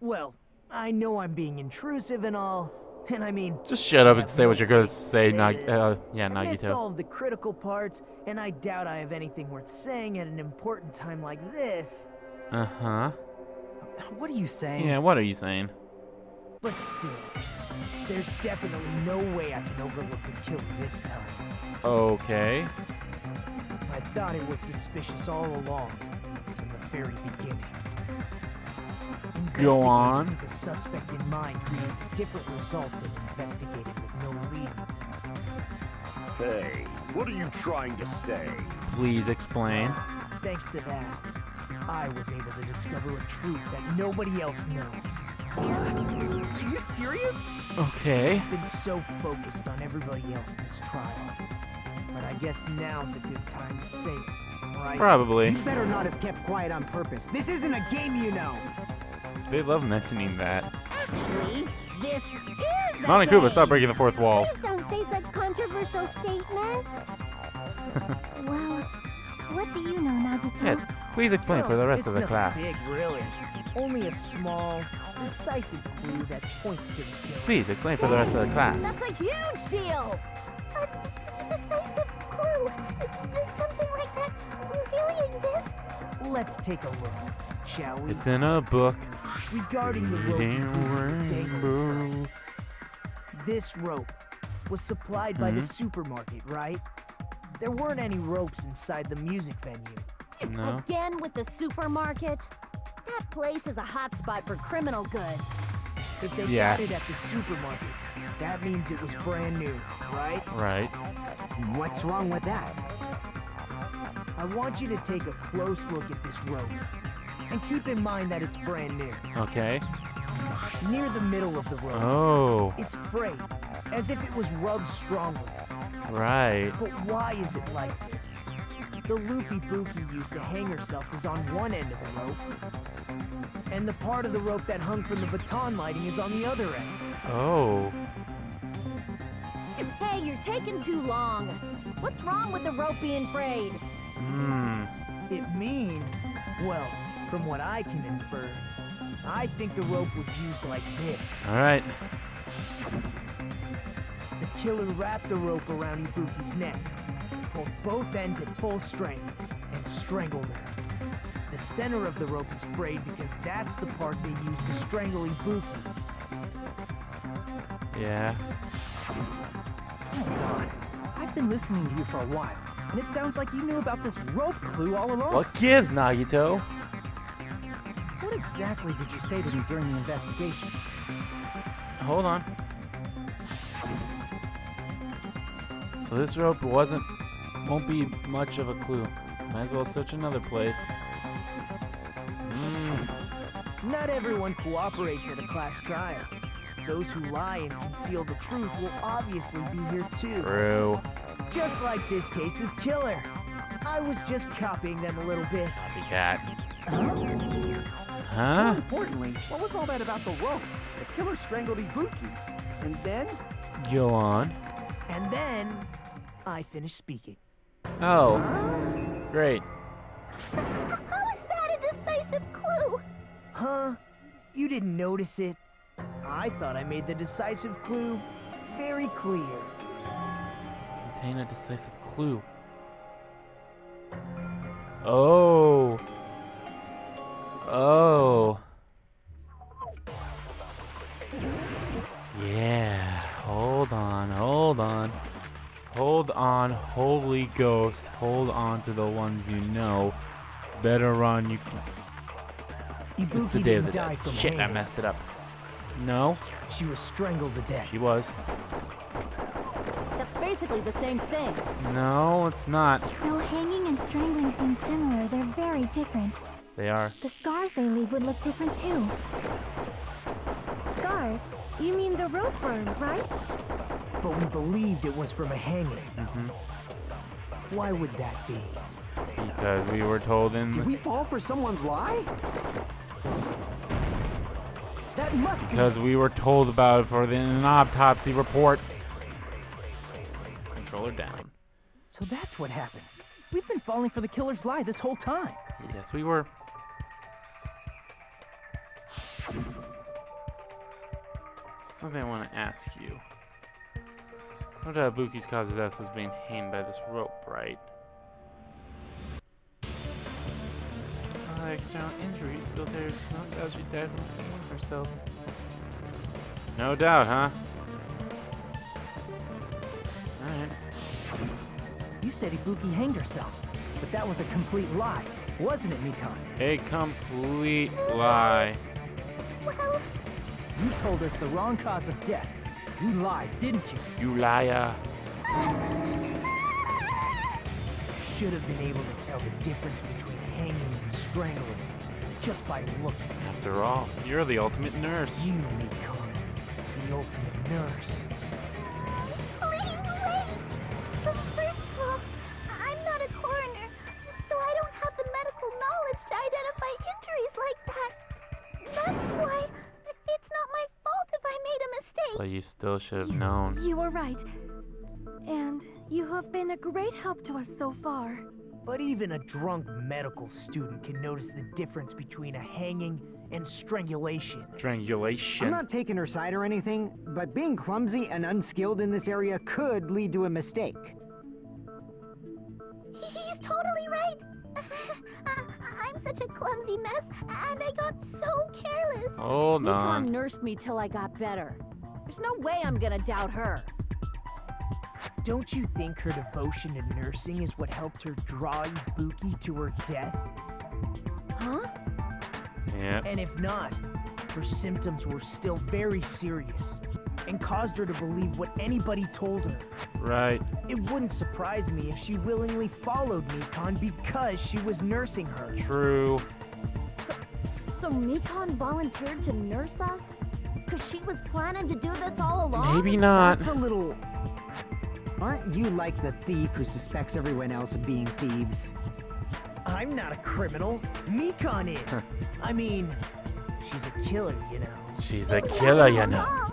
Well, I know I'm being intrusive and all, and I mean... Just shut up and say what you're gonna say, yeah, I missed all Nagito. of the critical parts, and I doubt I have anything worth saying at an important time like this. Uh-huh. What are you saying? Yeah, what are you saying? But still, there's definitely no way I can overlook the killer this time. Okay. I thought it was suspicious all along, from the very beginning. Go Investigating on. with the suspect in mind creates a different result than investigating with no leads. Hey, what are you trying to say? Please explain. Thanks to that, I was able to discover a truth that nobody else knows. Are you serious? Okay. I've been so focused on everybody else this trial. But I guess now's a good time to say it, right? Probably. You better not have kept quiet on purpose. This isn't a game, you know. They love mentioning that. Actually, this is a Monokuma, game. stop breaking the fourth wall. Please don't say such controversial statements. Well, what do you know, Nagito? Yes, please explain for the rest of the It's class. nothing big, really. Only a small, decisive clue that points to the killer. Please explain for the rest of the class. That's a huge deal! A decisive clue. Does something like that really exist? Let's take a look, shall we? It's in a book. Regarding the rope Reading Ibuki was dangling rainbow. this rope was supplied by the supermarket, right? There weren't any ropes inside the music venue. No. Again with the supermarket? That place is a hotspot for criminal goods. If they Yeah. got it at the supermarket, that means it was brand new, right? Right. What's wrong with that? I want you to take a close look at this rope. And keep in mind that it's brand new. Okay. Near the middle of the rope, Oh. it's frayed, as if it was rubbed strongly. Right. But why is it like this? The loop Ibuki used to hang herself is on one end of the rope, and the part of the rope that hung from the baton lighting is on the other end. Oh. Hey, you're taking too long. What's wrong with the rope being frayed? It means, well, from what I can infer, I think the rope was used like this. All right. The killer wrapped the rope around Ibuki's neck, pulled both ends at full strength, and strangled her. The center of the rope is frayed because that's the part they used to strangle Ibuki. Yeah. Hold on. I've been listening to you for a while, and it sounds like you knew about this rope clue all along. What gives, Nagito? What exactly did you say to me during the investigation? Hold on. So this rope won't be much of a clue. Might as well search another place. Not everyone cooperates at a class trial. Those who lie and conceal the truth will obviously be here too. True. Just like this case's killer. I was just copying them a little bit. Copycat. More Huh? importantly, what was all that about the rope? The killer strangled Ibuki. And then? Go on. And then, I finished speaking. Oh. Great. How is that a decisive clue? Huh? You didn't notice it? I thought I made the decisive clue very clear. Contain a decisive clue. Oh. Oh. Yeah. Hold on. Hold on. Hold on. Holy Ghost. Hold on to the ones you know. Better run. You can. It's the Ibuki day of didn't the die dead. from Shit, I hanging. messed it up. No, She was strangled to death. she was. That's basically the same thing. No, it's not. Though hanging and strangling seem similar, they're very different. They are. The scars they leave would look different too. Scars? You mean the rope burn, right? But we believed it was from a hanging. Why would that be? Because we were told Did in. we fall for someone's lie? That must Because we were told about it for an autopsy report. Controller down. So that's what happened. We've been falling for the killer's lie this whole time. Yes, we were. Something I want to ask you. No doubt Ibuki's cause of death was being hanged by this rope, right? External injuries, so there's no doubt she died from hanging herself. No doubt, huh? Alright. You said Ibuki hanged herself, but that was a complete lie, wasn't it, Mikon? A complete lie. Well, You told us the wrong cause of death. You lied, didn't you? You liar. Should have been able to tell the difference between hanging and strangling just by looking. After all, you're the ultimate nurse. You, Mikon, the ultimate nurse. please wait. First of all, I'm not a coroner, so I don't have the medical knowledge to identify injuries like that. That's why it's not my fault if I made a mistake. But you still should have known. You were right. And you have been a great help to us so far. But even a drunk medical student can notice the difference between a hanging and strangulation. Strangulation. I'm not taking her side or anything, but being clumsy and unskilled in this area could lead to a mistake. He's totally right. I'm such a clumsy mess, and I got so careless. Hold Nikon on. nursed me till I got better. There's no way I'm gonna doubt her. Don't you think her devotion to nursing is what helped her draw Ibuki to her death? Huh? Yep. And if not, her symptoms were still very serious and caused her to believe what anybody told her. Right. It wouldn't surprise me if she willingly followed Mikon because she was nursing her. True. So Nikon volunteered to nurse us? Cause she was planning to do this all along? Maybe not. That's a little Aren't you like the thief who suspects everyone else of being thieves? I'm not a criminal. Mikon is. I mean, she's a killer, you know. She's a killer, you know. Wrong.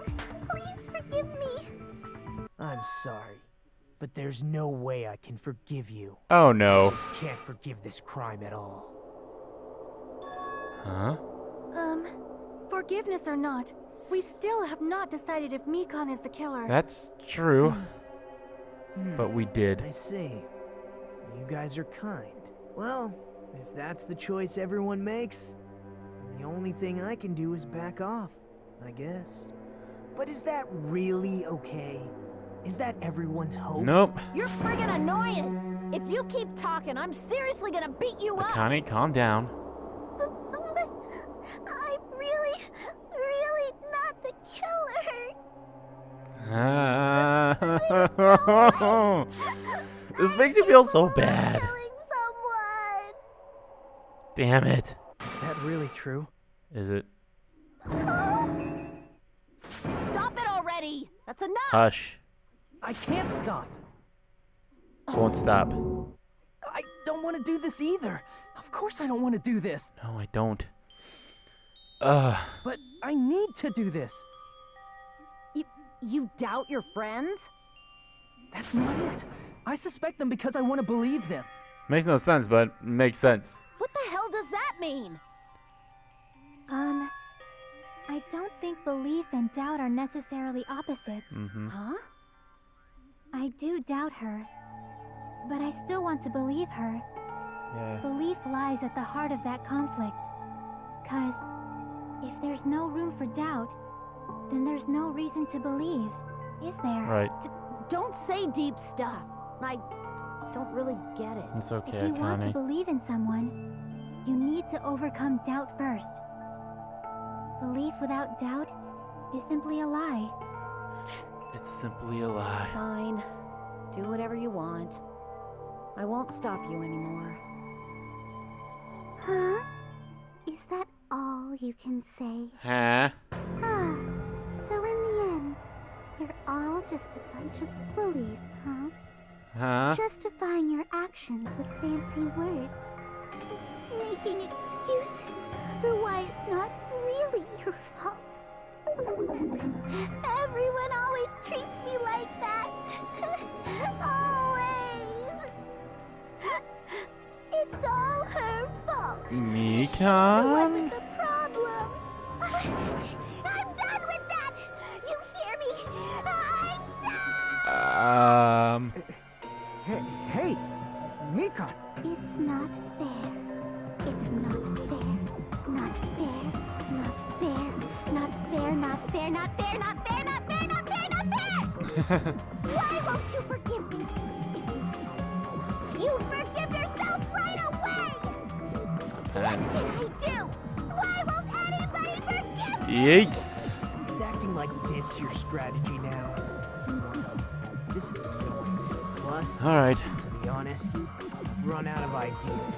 Please forgive me. I'm sorry, but there's no way I can forgive you. Oh I no. just can't forgive this crime at all. Huh? Forgiveness or not, we still have not decided if Mikon is the killer. That's true. But we did. I see. You guys are kind. Well, if that's the choice everyone makes, the only thing I can do is back off, I guess. But is that really okay? Is that everyone's hope? Nope. You're friggin' annoying. If you keep talking, I'm seriously gonna beat you up. Akane, calm down. But I'm really not the killer. This makes you feel so bad. Killing someone. Damn it. Is that really true? Is it? Stop it already. That's enough. Hush. I can't stop. Won't stop. I don't want to do this either. Of course I don't want to do this. No, I don't. But I need to do this. You doubt your friends? That's not it. I suspect them because I want to believe them. Makes no sense, but makes sense. What the hell does that mean? I don't think belief and doubt are necessarily opposites. Mm-hmm. Huh? I do doubt her, but I still want to believe her. Yeah. Belief lies at the heart of that conflict. 'Cause if there's no room for doubt, then there's no reason to believe, is there? Right. Don't say deep stuff. I don't really get it. It's okay, If you want to Akane. believe in someone, you need to overcome doubt first. Belief without doubt is simply a lie. It's simply a lie. Fine. Do whatever you want. I won't stop you anymore. Huh? Is that all you can say? Huh? Ah, so in the end, you're all just a bunch of bullies, huh? Huh? Justifying your actions with fancy words. Making excuses for why it's not really your fault. Everyone always treats me like that. Always. It's all her fault. The one Mikon? with the problem. I'm done with that. You hear me? I'm done. Hey, Mikon. It's not fair. It's not fair. Not fair. Not fair. Not fair. Not fair. Not fair. Not fair. Not fair. Not fair. Not fair. Why won't you forgive me? You forgive yourself right away. What did I do? Why won't anybody forgive me? Yikes. Is acting like this your strategy now? This is annoying. Plus, Alright. to be honest, I've run out of ideas.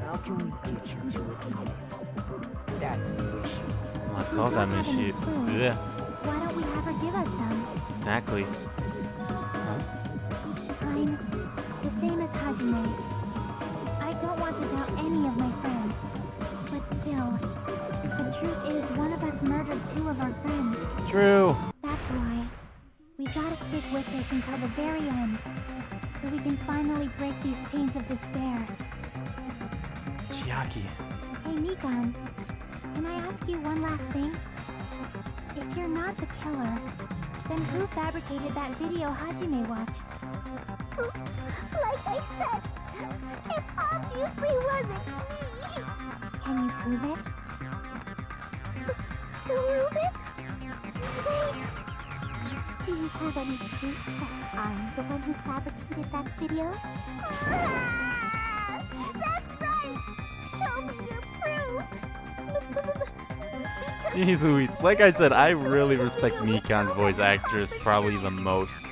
How can we get you to admit it? That's the issue. Well, that's all that issue. Yeah, Why don't we have her give us some? exactly. I'm the same as Hajime. I don't want to doubt any of my friends. But still, the truth is one of us murdered two of our friends. True. That's why we gotta stick with this until the very end, so we can finally break these chains of despair. Chiaki. Hey Mikon, can I ask you one last thing? If you're not the killer, then who fabricated that video Hajime watched? Like I said, it obviously wasn't me. Can you prove it? Prove it? Wait. Do you have any proof that I'm the one who fabricated that video? Ah, that's right! Show me your proof! Jeez Louise. Like I said, I really respect Mikon's voice actress probably the most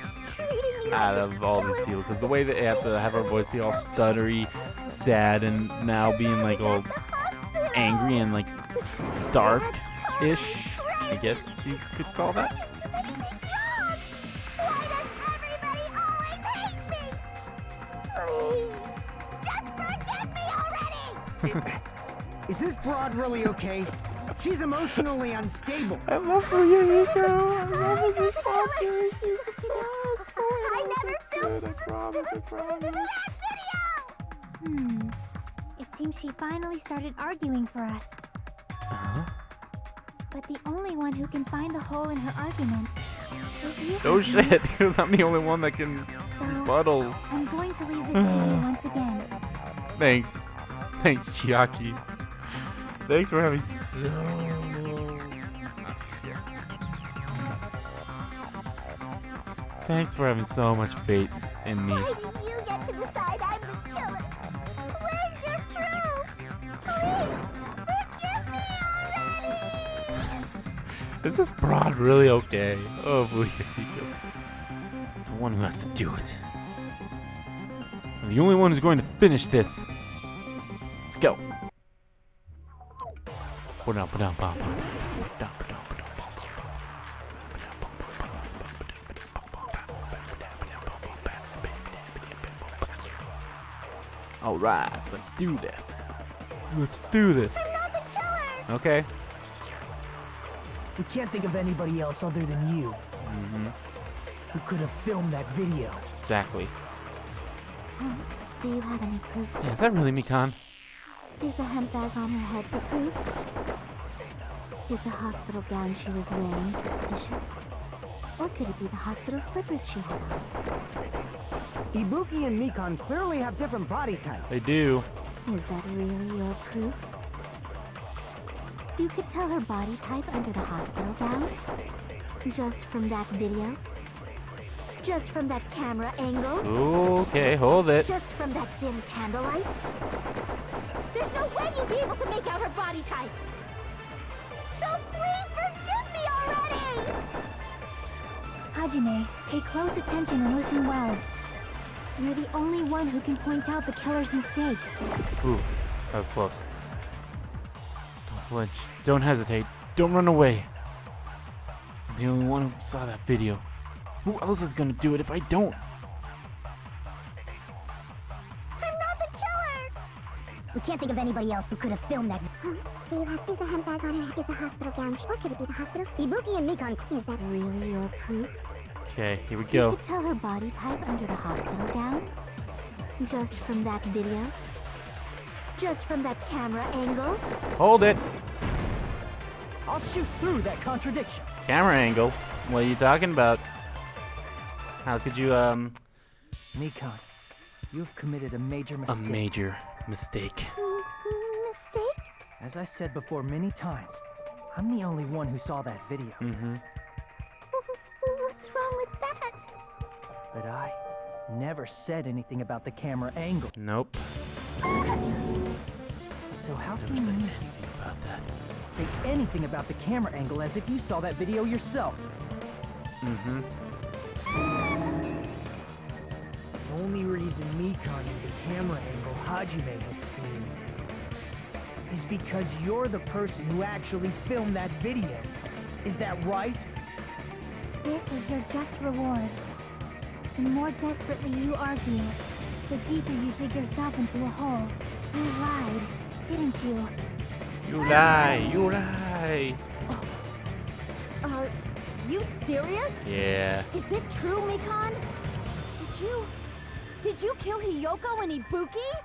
out of all these people. Because the way that they have to have her voice be all stuttery, sad, and now being like all angry and like dark-ish, I guess you could call that. Why does everybody Is this broad really okay? She's emotionally unstable. I love Yuriko. I love his responses. He's the best. I never filmed I promise. the last video! It seems she finally started arguing for us. Uh-huh. But the only one who can find the hole in her argument is you. Oh shit, because I'm the only one that can rebuttal. I'm going to leave this video once again. Thanks. Thanks, Chiaki. Thanks for having so... Thanks for having so much faith in me. Why do you get to decide I'm the killer? Where's your proof? Please, forgive me already! Is this broad really okay? Oh, Yuriko. The one who has to do it. I'm the only one who's going to finish this. Let's go. All right, let's do this. Let's do this. I'm not the killer! Okay. We can't think of anybody else other than you who could have filmed that video. Exactly. Do you have any proof? Yeah, is that really Mikan? Is the hemp bag on her head the proof? Is the hospital gown she was wearing suspicious? Or could it be the hospital slippers she had on? Ibuki and Mikan clearly have different body types. They do. Is that really your proof? You could tell her body type under the hospital gown? Just from that video? Just from that camera angle? Okay, hold it. Just from that dim candlelight? There's no way you'd be able to make out her body type! So please forgive me already! Hajime, pay close attention and listen well. You're the only one who can point out the killer's mistake. Ooh, that was close. Don't flinch. Don't hesitate. Don't run away. I'm the only one who saw that video. Who else is gonna do it if I don't? I'm not the killer! We can't think of anybody else who could have filmed that. Do you have, is the handbag on her? Is the hospital gown? Or could it be the hospital? Ibuki and Mikan. Is that Really your proof? Okay, here we You go. could tell her body type under the hospital gown? Just from that video? Just from that camera angle? Hold it. I'll shoot through that contradiction. Camera angle. What are you talking about? How could you, Mikan, you've committed a major a mistake. major mistake. mistake? As I said before many times, I'm the only one who saw that video. Mm-hmm. What's wrong with that? But I never said anything about the camera angle. Nope. So how Never can said you anything about that. say anything about the camera angle as if you saw that video yourself? Mm-hmm. The only reason Mikan and the camera angle Hajime had seen is because you're the person who actually filmed that video. Is that right? This is your just reward. The more desperately you argue, the deeper you dig yourself into a hole. You lied, didn't you? You lie. You lie. Are you serious? Yeah. Is it true, Mikan? Did you kill Hiyoko and Ibuki? Forgive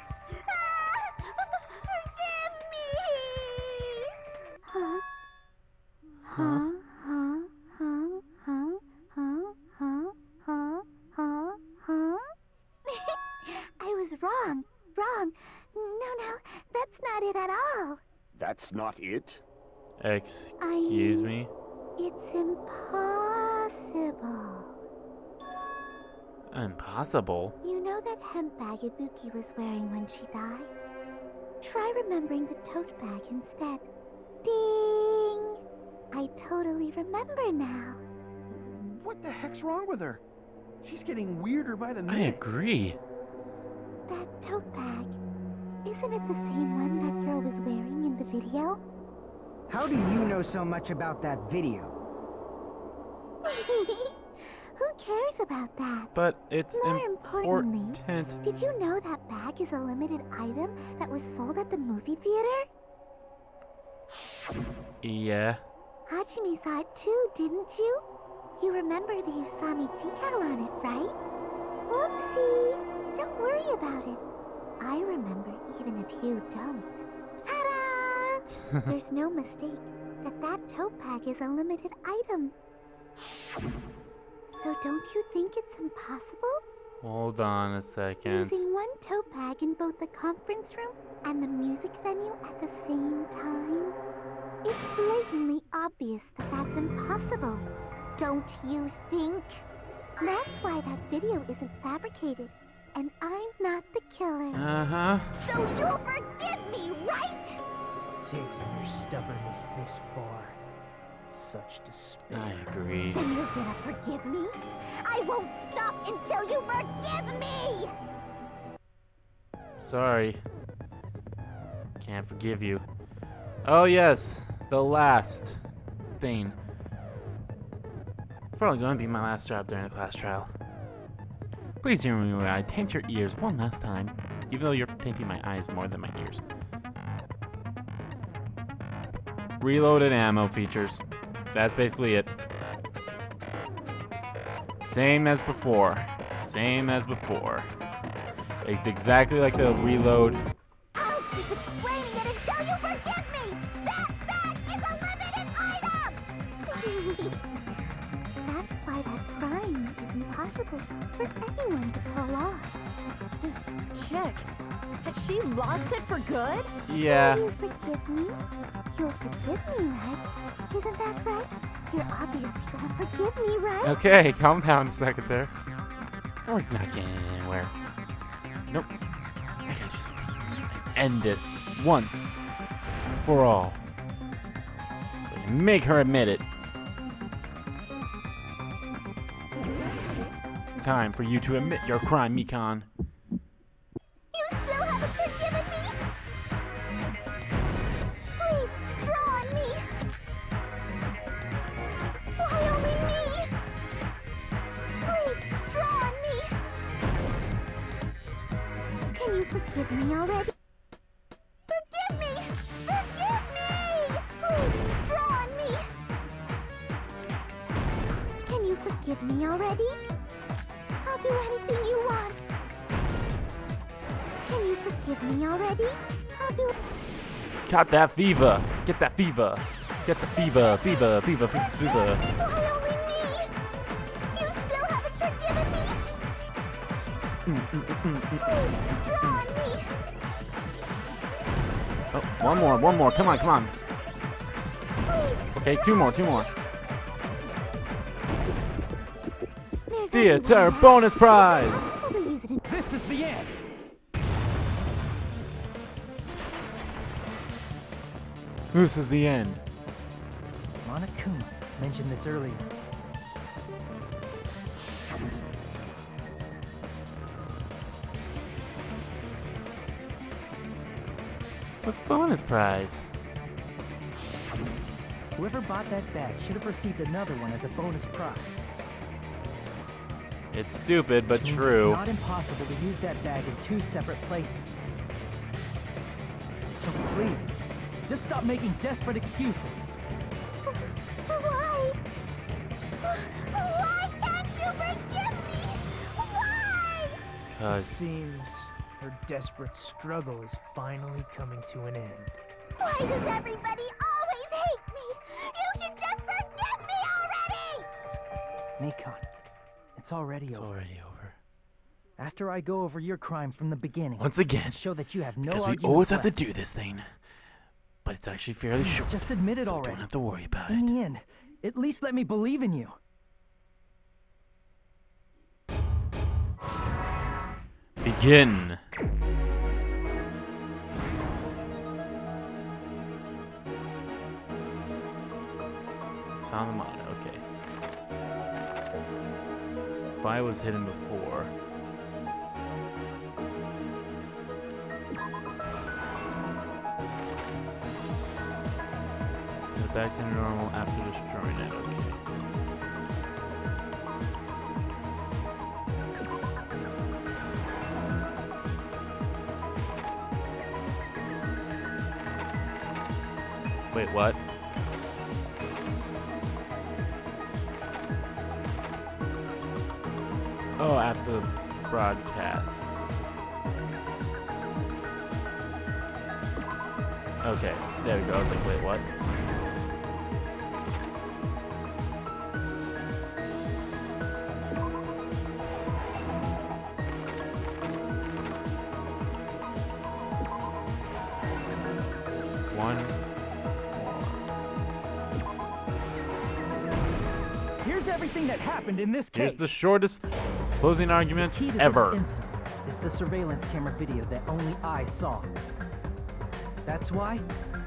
me! Huh? Huh? Huh? Huh? Huh? Huh? Huh? Huh? Huh? Huh? I was wrong. Wrong. No, that's not it at all. That's not it? Excuse me? It's impossible. Impossible? You know that hemp bag Ibuki was wearing when she died? Try remembering the tote bag instead. Ding! I totally remember now. What the heck's wrong with her? She's getting weirder by the I minute. agree. That tote bag, isn't it the same one that girl was wearing in the video? How do you know so much about that video? Who cares about that. But it's More importantly, important. did you know that bag is a limited item that was sold at the movie theater? Yeah. Hajime saw it too, didn't you? You remember the Usami decal on it, right? Whoopsie! Don't worry about it. I remember even if you don't. Ta-da! There's no mistake that that tote bag is a limited item. So don't you think it's impossible? Hold on a second. Using one tote bag in both the conference room and the music venue at the same time? It's blatantly obvious that that's impossible. Don't you think? That's why that video isn't fabricated, and I'm not the killer. Uh-huh. So you'll forgive me, right? Taking your stubbornness this far. Such despair. I agree. Then you're gonna forgive me? I won't stop until you forgive me! Sorry. Can't forgive you. Oh yes, the last thing. It's probably going to be my last job during the class trial. Please hear me when I taint your ears one last time, even though you're tainting my eyes more than my ears. Reloaded ammo features. That's basically it. Same as before. Same as before. It's exactly like the reload. I'll keep explaining it until you forgive me! That bag is a limited item! That's why that crime is impossible for anyone to pull off. This chick, has she lost it for good? Yeah. Will you forgive me? You'll forgive me, right? Isn't that right? You're obviously gonna forgive me, right? Okay, calm down a second there. We're not getting anywhere. Nope. I gotta do something. End this once for all. So I can make her admit it. Time for you to admit your crime, Mikan. You still haven't forgiven me? Please, draw on me! Why only me? Please, draw on me! Can you forgive me already? Forgive me! Forgive me! Please, draw on me! Can you forgive me already? I'll do anything you want. Can you forgive me already? I'll do... Got that fever. Get that fever. Get the fever, fever, fever, fever, fever. Why only me? You still haven't forgiven me? Please, draw on me. Oh, one more. Come on. Okay, two more. There's Theater only one bonus prize. left. We'll use it in... This is the end! This is the end. Monokuma mentioned this earlier. What bonus prize? Whoever bought that bag should have received another one as a bonus prize. It's stupid, but Means true. It's not impossible to use that bag in two separate places. So please, just stop making desperate excuses. Why? Why can't you forgive me? Why? Cause Seems her desperate struggle is finally coming to an end. Why does everybody always hate me? You should just forgive me already! Nikon, it's already over. already over. After I go over your crime from the beginning, Once again, and show that you have no because we arguments always have to left, do this thing. But it's actually fairly short, just admit it so already. don't have to worry about In it. the end, at least let me believe in you. Begin. Sound the monitor, okay. Buy was hidden before. Go back to normal after destroying it, okay. Wait, what? Oh, after the broadcast. Okay, there we go. I was like, wait, what? One. Here's everything that happened in this case. Here's the shortest closing argument The key to ever. this incident is the surveillance camera video that only I saw. That's why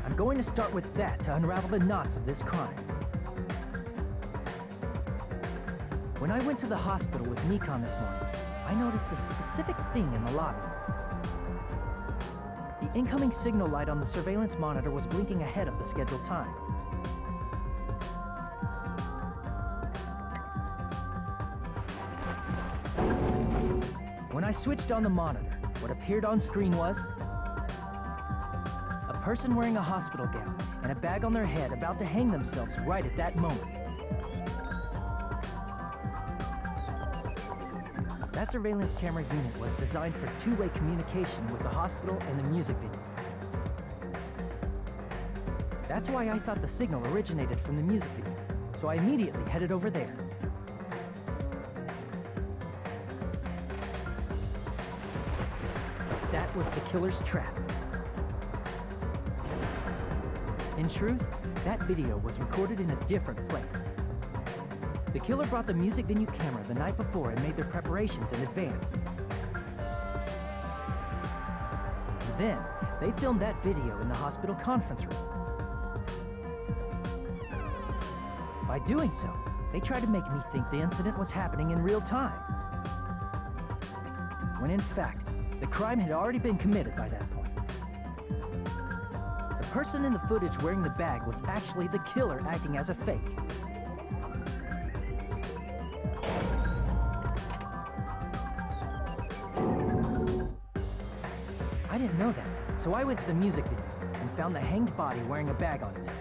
I'm going to start with that to unravel the knots of this crime. When I went to the hospital with Nikon this morning, I noticed a specific thing in the lobby. The incoming signal light on the surveillance monitor was blinking ahead of the scheduled time. When I switched on the monitor, what appeared on screen was a person wearing a hospital gown and a bag on their head about to hang themselves right at that moment. That surveillance camera unit was designed for two-way communication with the hospital and the music video. That's why I thought the signal originated from the music video, so I immediately headed over there. That was the killer's trap. In truth, that video was recorded in a different place. The killer brought the music venue camera the night before and made their preparations in advance. And then, they filmed that video in the hospital conference room. By doing so, they tried to make me think the incident was happening in real time. When in fact, the crime had already been committed by that point. The person in the footage wearing the bag was actually the killer acting as a fake. I didn't know that, so I went to the music video and found the hanged body wearing a bag on its head.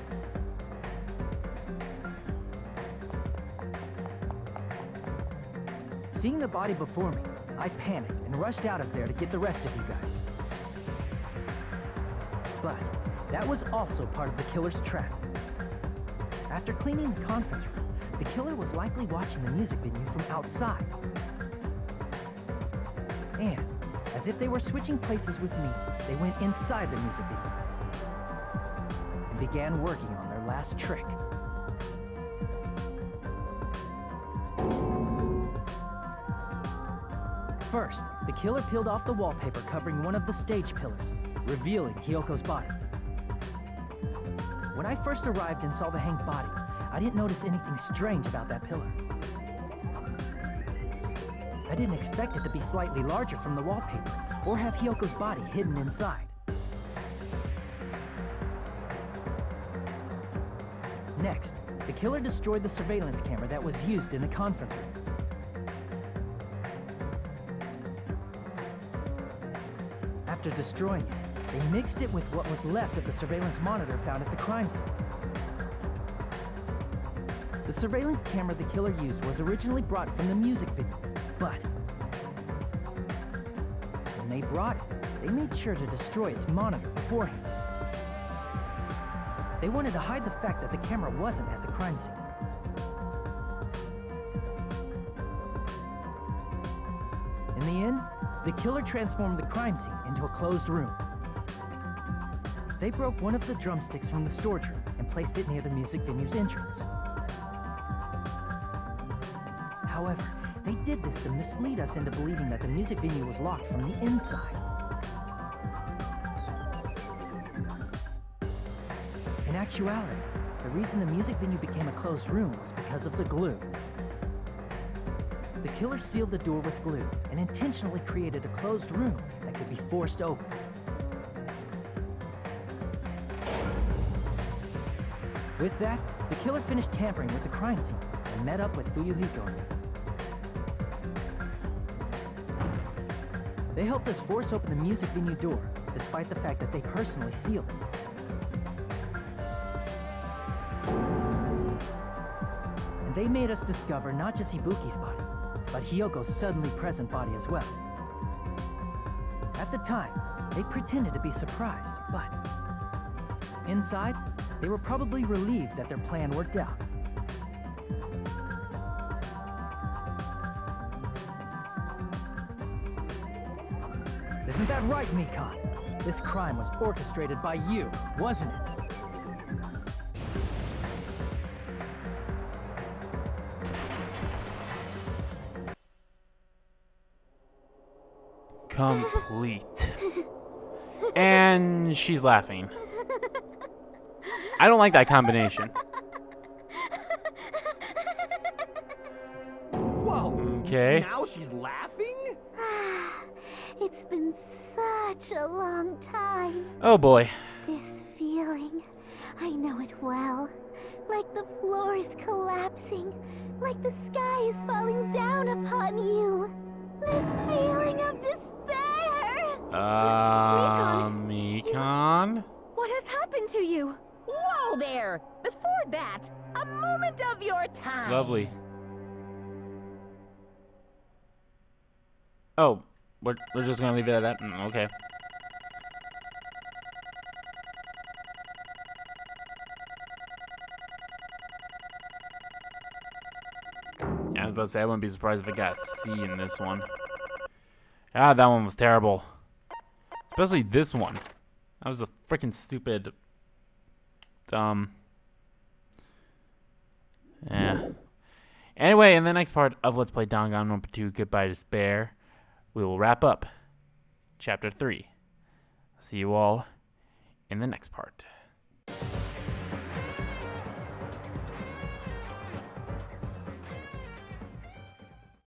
Seeing the body before me, I panicked and rushed out of there to get the rest of you guys. But that was also part of the killer's trap. After cleaning the conference room, the killer was likely watching the music venue from outside. And, as if they were switching places with me, they went inside the music video and began working on their last trick. First, the killer peeled off the wallpaper covering one of the stage pillars, revealing Hiyoko's body. When I first arrived and saw the hanged body, I didn't notice anything strange about that pillar. I didn't expect it to be slightly larger from the wallpaper, or have Hiyoko's body hidden inside. Next, the killer destroyed the surveillance camera that was used in the conference room. After destroying it, they mixed it with what was left of the surveillance monitor found at the crime scene. The surveillance camera the killer used was originally brought from the music video, but when they brought it, they made sure to destroy its monitor beforehand. They wanted to hide the fact that the camera wasn't at the crime scene. In the end, the killer transformed the crime scene into a closed room. They broke one of the drumsticks from the storage room and placed it near the music venue's entrance. However, they did this to mislead us into believing that the music venue was locked from the inside. In actuality, the reason the music venue became a closed room was because of the glue. The killer sealed the door with glue and intentionally created a closed room that could be forced open. With that, the killer finished tampering with the crime scene and met up with Fuyuhiko. They helped us force open the music venue door, despite the fact that they personally sealed it. they made us discover not just Ibuki's body, but Hyoko's suddenly present body as well. At the time, they pretended to be surprised, but inside, they were probably relieved that their plan worked out. Isn't that right, Mikan? This crime was orchestrated by you, wasn't it? Complete. And she's laughing. I don't like that combination. Whoa! Okay. Now she's laughing? It's been such a long time. Oh boy. This feeling, I know it well. Like the floor is collapsing, like the sky is falling down upon you. This feeling of despair. Mikan? What has happened to you? Whoa there! Before that, a moment of your time. Lovely. Oh, we're just gonna leave it at that? Okay. Yeah, I was about to say, I wouldn't be surprised if it got C in this one. Ah, that one was terrible. Especially this one. That was a freaking stupid... Yeah. Anyway, in the next part of Let's Play Danganronpa 2 Goodbye Despair, we will wrap up Chapter 3. See you all in the next part.